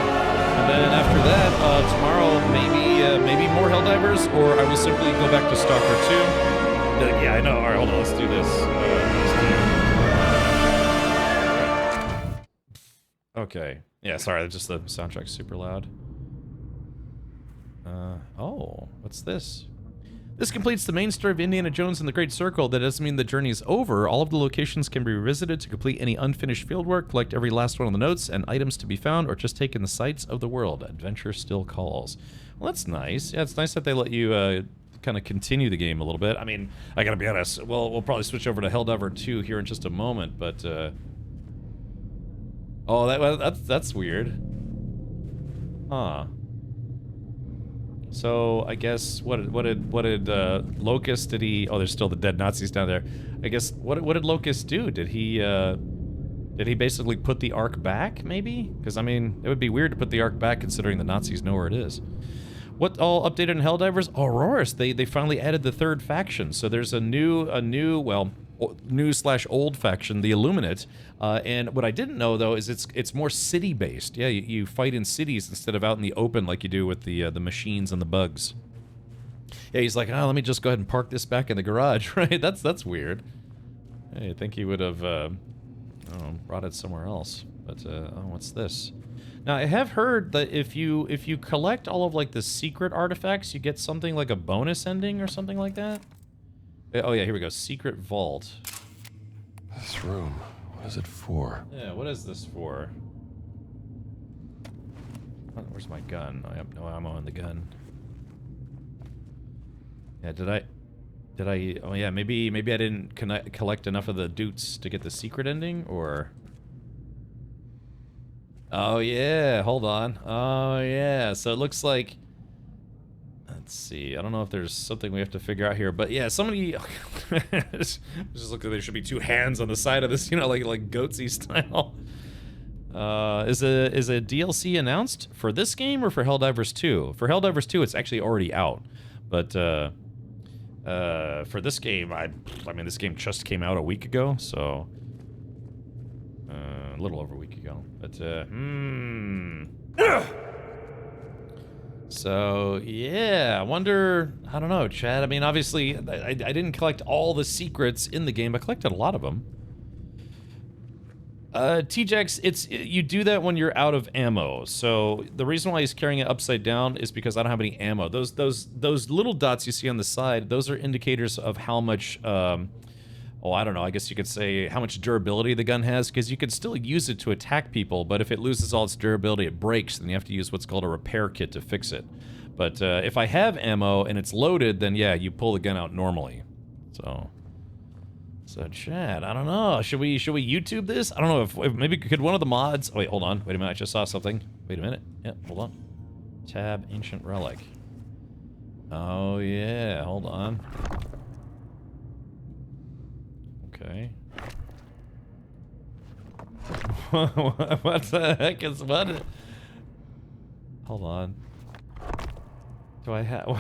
And then after that, tomorrow, maybe more Helldivers, or I will simply go back to Stalker 2. Yeah, I know. All right, hold on. Let's do this. Okay. Yeah, sorry. Just the soundtrack's super loud. Oh, what's this? This completes the main story of Indiana Jones and the Great Circle. That doesn't mean the journey is over. All of the locations can be revisited to complete any unfinished fieldwork, collect every last one of the notes and items to be found, or just take in the sights of the world. Adventure still calls. Well, that's nice. Yeah, it's nice that they let you kind of continue the game a little bit. I mean, I gotta be honest. Well, we'll probably switch over to Helldiver 2 here in just a moment, but oh, that's weird. Huh. So I guess what did Locust, did he? Oh, there's still the dead Nazis down there. I guess what did Locust do? Did he basically put the Ark back? Maybe, because I mean it would be weird to put the Ark back considering the Nazis know where it is. What all updated in Helldivers? Aurorus, they finally added the third faction. So there's a new /old faction, the Illuminate. And what I didn't know though is it's more city based. Yeah, you fight in cities instead of out in the open like you do with the machines and the bugs. Yeah, he's like, oh, let me just go ahead and park this back in the garage, right? That's weird. Hey, I think he would have I don't know, brought it somewhere else. But oh, what's this? Now, I have heard that if you collect all of like the secret artifacts, you get something like a bonus ending or something like that. Oh yeah, here we go. Secret vault. This room, what is it for? Yeah, what is this for? Where's my gun? I have no ammo in the gun. Yeah, did I? Oh yeah, maybe I didn't collect enough of the doots to get the secret ending, or? Oh yeah, hold on. Oh yeah, so it looks like, let's see, I don't know if there's something we have to figure out here, but yeah, somebody just look like there should be two hands on the side of this, you know, like goatsy style. Is a DLC announced for this game or for Helldivers 2? For Helldivers 2, it's actually already out, but for this game, I mean, this game just came out a week ago, so. A little over a week ago, but so yeah, I wonder, I don't know, Chad. I mean, obviously, I didn't collect all the secrets in the game. I collected a lot of them. T-Jax, you do that when you're out of ammo. So the reason why he's carrying it upside down is because I don't have any ammo. Those little dots you see on the side, those are indicators of how much oh, I don't know, I guess you could say how much durability the gun has, because you could still use it to attack people, but if it loses all its durability, it breaks, then you have to use what's called a repair kit to fix it. But if I have ammo and it's loaded, then yeah, you pull the gun out normally. So Chad, I don't know, should we YouTube this? I don't know, if maybe could one of the mods, oh wait, hold on, wait a minute, I just saw something. Wait a minute, yeah, hold on. Tab Ancient Relic. Oh yeah, hold on. Okay. What the heck is what? Hold on. Do I have?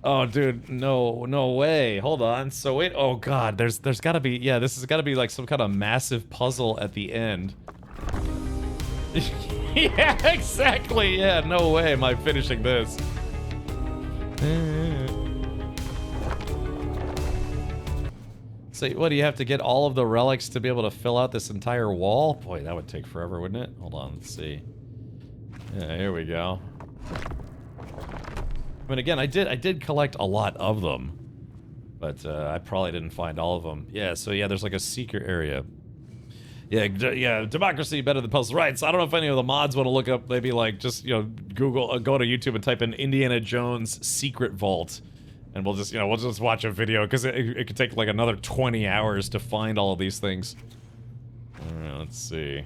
Oh, dude, no way. Hold on. So wait. Oh God, there's got to be. Yeah, this has got to be like some kind of massive puzzle at the end. Yeah, exactly. Yeah, no way am I finishing this. So what, do you have to get all of the relics to be able to fill out this entire wall? Boy, that would take forever, wouldn't it? Hold on, let's see. Yeah, here we go. I mean, again, I did collect a lot of them, but I probably didn't find all of them. Yeah, so yeah, there's like a secret area. Yeah, democracy better than puzzles. Right, so I don't know if any of the mods want to look up, maybe like just, you know, Google, go to YouTube and type in Indiana Jones Secret Vault. And we'll just, you know, we'll just watch a video, because it could take like another 20 hours to find all of these things. Alright, let's see.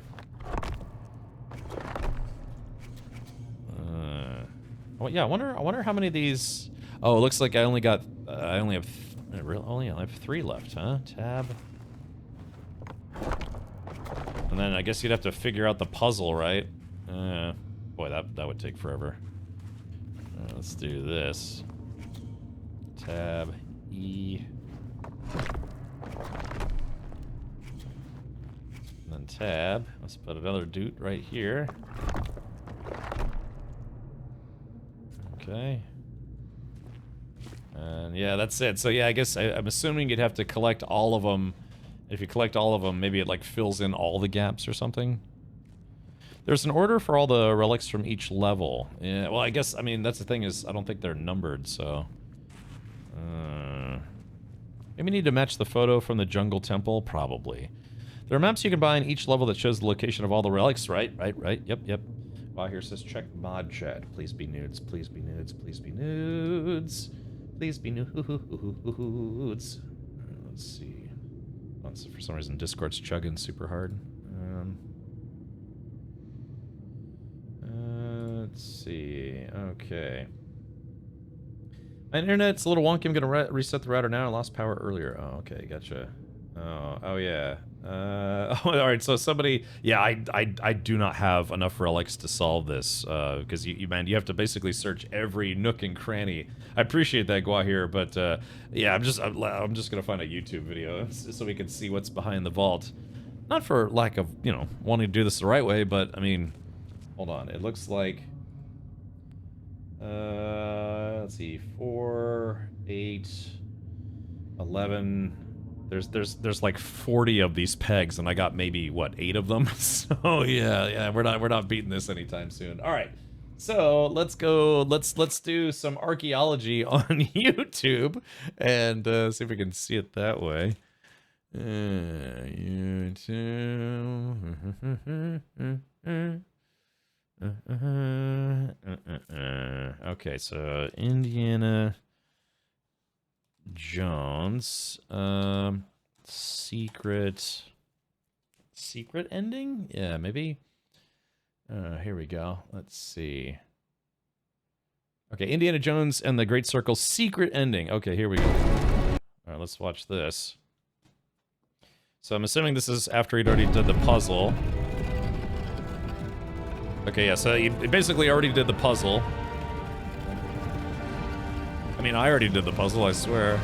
Oh yeah, I wonder how many of these. Oh, it looks like I only have 3 left, huh? Tab. And then I guess you'd have to figure out the puzzle, right? Boy, that would take forever. Let's do this. Tab E. And then tab. Let's put another doot right here. Okay. And yeah, that's it. So yeah, I guess I'm assuming you'd have to collect all of them. If you collect all of them, maybe it like fills in all the gaps or something. There's an order for all the relics from each level. Yeah, well, I guess, I mean, that's the thing is, I don't think they're numbered, so... maybe need to match the photo from the jungle temple? Probably. There are maps you can buy in each level that shows the location of all the relics, right? Yep. Wow, here says check mod chat. Please be nudes, please be nudes, please be nudes. Please be nudes. Let's see. For some reason, Discord's chugging super hard. Let's see. Okay. My internet's a little wonky. I'm gonna reset the router now. I lost power earlier. Oh, okay, gotcha. Oh yeah. All right. So somebody, yeah, I do not have enough relics to solve this because you have to basically search every nook and cranny. I appreciate that, Guahir, but yeah, I'm just gonna find a YouTube video so we can see what's behind the vault. Not for lack of wanting to do this the right way, but I mean, hold on. It looks like. Let's see, 4, 8, 11. There's like 40 of these pegs, and I got maybe what 8 of them. So yeah, we're not beating this anytime soon. All right, so let's go. Let's do some archaeology on YouTube and see if we can see it that way. YouTube. Okay, so Indiana Jones, secret ending? Yeah, maybe. Here we go. Let's see. Okay, Indiana Jones and the Great Circle secret ending. Okay, here we go. All right, let's watch this. So I'm assuming this is after he'd already did the puzzle. Okay, yeah, so he basically already did the puzzle. I mean, I already did the puzzle, I swear.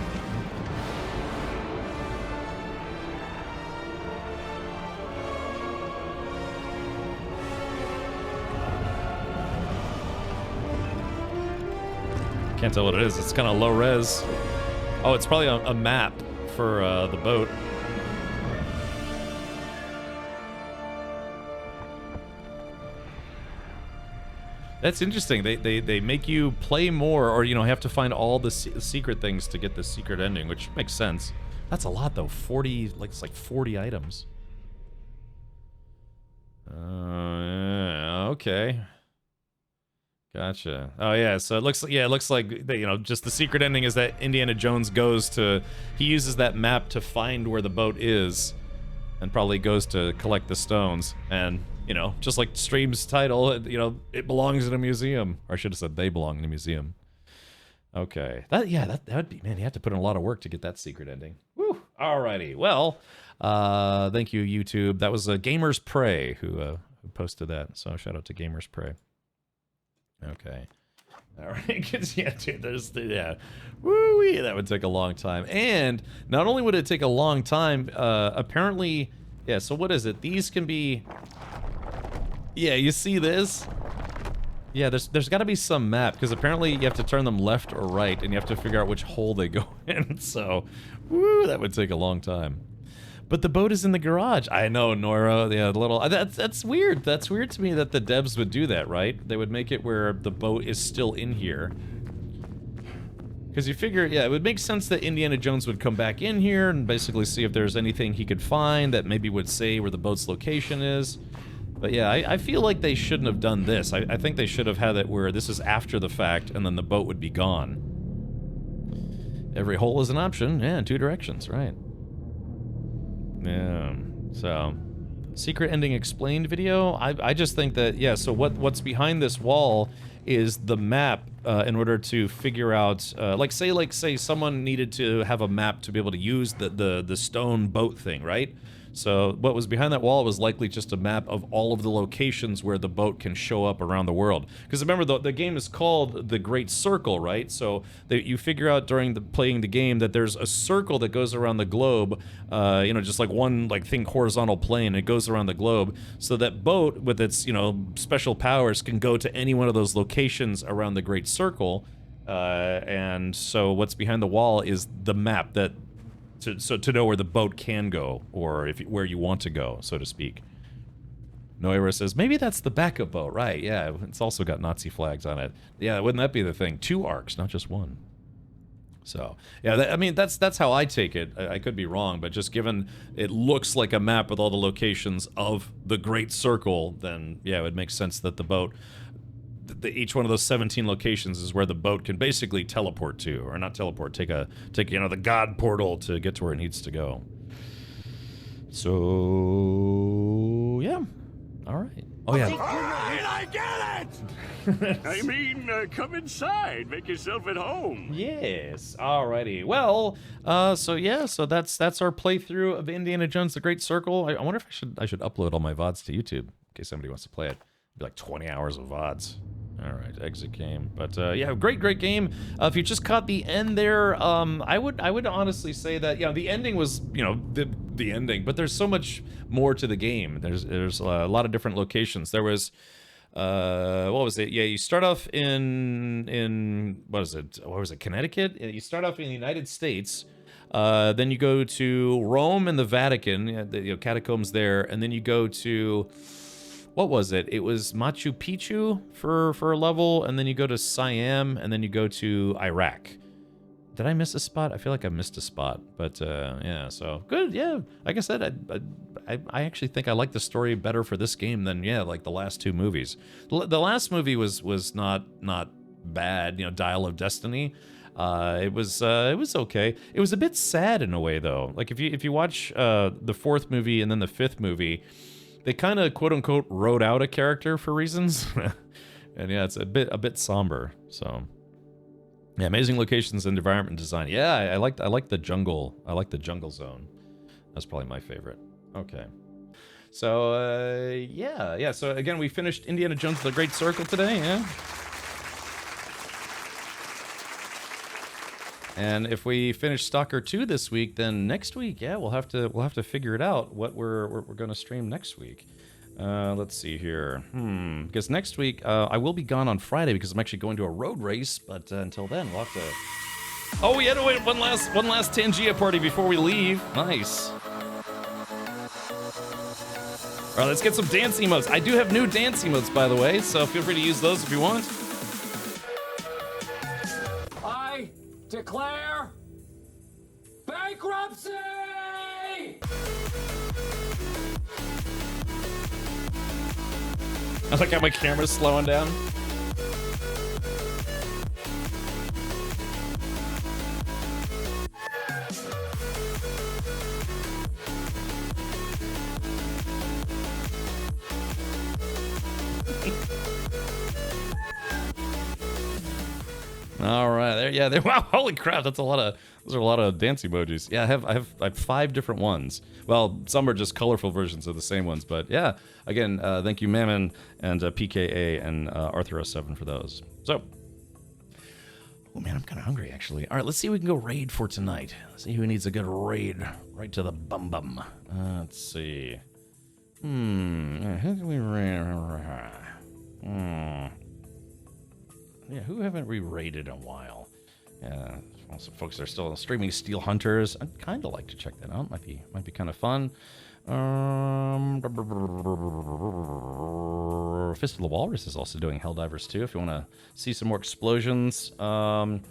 Can't tell what it is. It's kind of low res. Oh, it's probably a map for the boat. That's interesting. They make you play more, or have to find all the secret things to get the secret ending, which makes sense. That's a lot though. 40, it's like 40 items. Okay. Gotcha. Oh yeah. So it looks like just the secret ending is that Indiana Jones he uses that map to find where the boat is, and probably goes to collect the stones and. Just like stream's title, it belongs in a museum. Or I should have said they belong in a museum. Okay. That would be, man, you have to put in a lot of work to get that secret ending. Woo! Alrighty. Well, thank you, YouTube. That was Gamers Prey who posted that. So shout out to Gamers Prey. Okay. Alright, yeah, dude, woo-wee, that would take a long time. And not only would it take a long time, apparently, yeah, so what is it? These can be... Yeah, you see this? Yeah, there's got to be some map, because apparently you have to turn them left or right, and you have to figure out which hole they go in, so, woo, that would take a long time. But the boat is in the garage. I know, Nora, yeah, that's weird. That's weird to me that the devs would do that, right? They would make it where the boat is still in here. Because you figure, yeah, it would make sense that Indiana Jones would come back in here and basically see if there's anything he could find that maybe would say where the boat's location is. But yeah, I feel like they shouldn't have done this. I think they should have had it where this is after the fact, and then the boat would be gone. Every hole is an option. Yeah, in 2 directions, right. Yeah, so... Secret ending explained video? I just think that, yeah, so what's behind this wall is the map in order to figure out... like, say someone needed to have a map to be able to use the stone boat thing, right? So what was behind that wall was likely just a map of all of the locations where the boat can show up around the world. Because remember, the game is called the Great Circle, right? So you figure out during playing the game that there's a circle that goes around the globe, you know, just like one think horizontal plane. It goes around the globe, so that boat with its, you know, special powers can go to any one of those locations around the Great Circle. And so what's behind the wall is the map that. To know where the boat can go, or where you want to go, so to speak. Noira says, maybe that's the backup boat, right? Yeah, it's also got Nazi flags on it. Yeah, wouldn't that be the thing? 2 arcs, not just one. So, yeah, I mean, that's how I take it. I could be wrong, but just given it looks like a map with all the locations of the Great Circle, then, yeah, it would make sense that the boat... each one of those 17 locations is where the boat can basically teleport to, or not teleport, take you know, the God portal to get to where it needs to go. So yeah, all right. Oh yeah. Alright, I get it! I mean, come inside, make yourself at home. Yes, alrighty. Well, so yeah, so that's our playthrough of Indiana Jones: The Great Circle. I wonder if I should upload all my VODs to YouTube in case somebody wants to play it. It'd be like 20 hours of VODs. All right, exit game, but yeah, great game. If you just caught the end there, I would honestly say that, you know, the ending was, you know, the ending, but there's so much more to the game. There's a lot of different locations. There was, what was it? Yeah, you start off in what is it? What was it? Connecticut. You start off in the United States. Then you go to Rome and the Vatican, the catacombs there, and then you go to. What was it? It was Machu Picchu for a level, and then you go to Siam, and then you go to Iraq. Did I miss a spot? I feel like I missed a spot, but yeah, so good. Yeah, like I said, I actually think I like the story better for this game than, yeah, like the last 2 movies. The last movie was not bad, you know, Dial of Destiny. It was okay. It was a bit sad in a way though. Like if you watch the 4th movie and then the 5th movie. They kind of quote-unquote wrote out a character for reasons. And yeah, it's a bit somber. So yeah, amazing locations and environment design. Yeah, I like the jungle. I like the jungle zone. That's probably my favorite. Okay. So yeah. So again, we finished Indiana Jones: The Great Circle today, yeah. And if we finish Stalker 2 this week, then next week, yeah, we'll have to figure it out what we're going to stream next week. Let's see here. Because next week I will be gone on Friday because I'm actually going to a road race. But until then, we'll have to. Oh, we had to wait one last Tangia party before we leave. Nice. All right, let's get some dance emotes. I do have new dance emotes, by the way, so feel free to use those if you want. Declare bankruptcy! I like how my camera's slowing down. All right, there. Yeah, there. Wow, holy crap! Those are a lot of dance emojis. Yeah, I have 5 different ones. Well, some are just colorful versions of the same ones, but yeah. Again, thank you, Mammon and PKA and Arthur07 for those. So, oh man, I'm kind of hungry actually. All right, let's see if we can go raid for tonight. Let's see who needs a good raid right to the bum. Let's see. Who can we raid? Yeah, who haven't we raided in a while? Yeah, some folks are still streaming Steel Hunters. I'd kind of like to check that out. Might be kind of fun. Fist of the Walrus is also doing Helldivers too. If you want to see some more explosions. Ali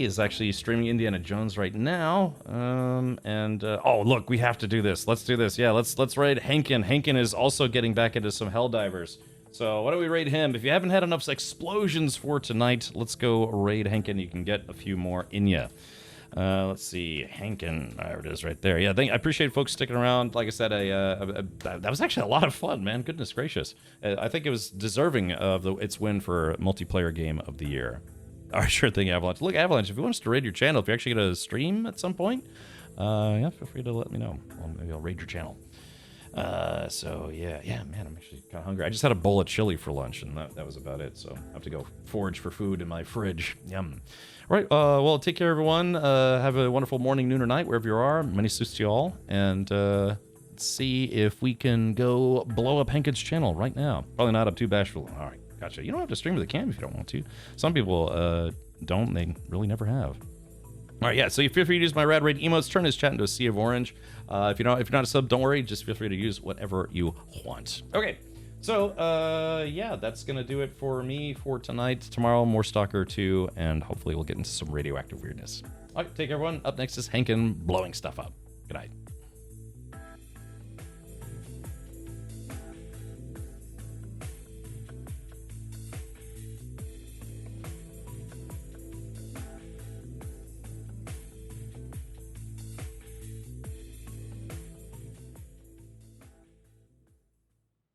is actually streaming Indiana Jones right now. Oh look, we have to do this. Let's do this. Yeah, let's raid Henkin. Henkin is also getting back into some Helldivers. So why don't we raid him? If you haven't had enough explosions for tonight, let's go raid Henkin. You can get a few more in ya. Let's see, Henkin. There it is, right there. Yeah, I appreciate folks sticking around. Like I said, that was actually a lot of fun, man. Goodness gracious. I think it was deserving of its win for multiplayer game of the year. All right, sure thing, Avalanche. Look, Avalanche, if you want us to raid your channel, if you're actually going to stream at some point, Yeah, feel free to let me know. Well, maybe I'll raid your channel. So yeah, man, I'm actually kind of hungry. I just had a bowl of chili for lunch, and that was about it. So I have to go forage for food in my fridge. Yum. All right, well, take care, everyone. Have a wonderful morning, noon, or night, wherever you are. Many suits to you all, and see if we can go blow up Hankins' channel right now. Probably not. I'm too bashful. All right, gotcha. You don't have to stream with a cam if you don't want to. Some people don't. They really never have. All right, yeah. So you feel free to use my rad raid emotes. Turn his chat into a sea of orange. If you're not a sub, don't worry. Just feel free to use whatever you want. Okay. So yeah, that's gonna do it for me for tonight. Tomorrow, more Stalker 2, and hopefully we'll get into some radioactive weirdness. All right, take care, everyone. Up next is Hankin blowing stuff up. Good night.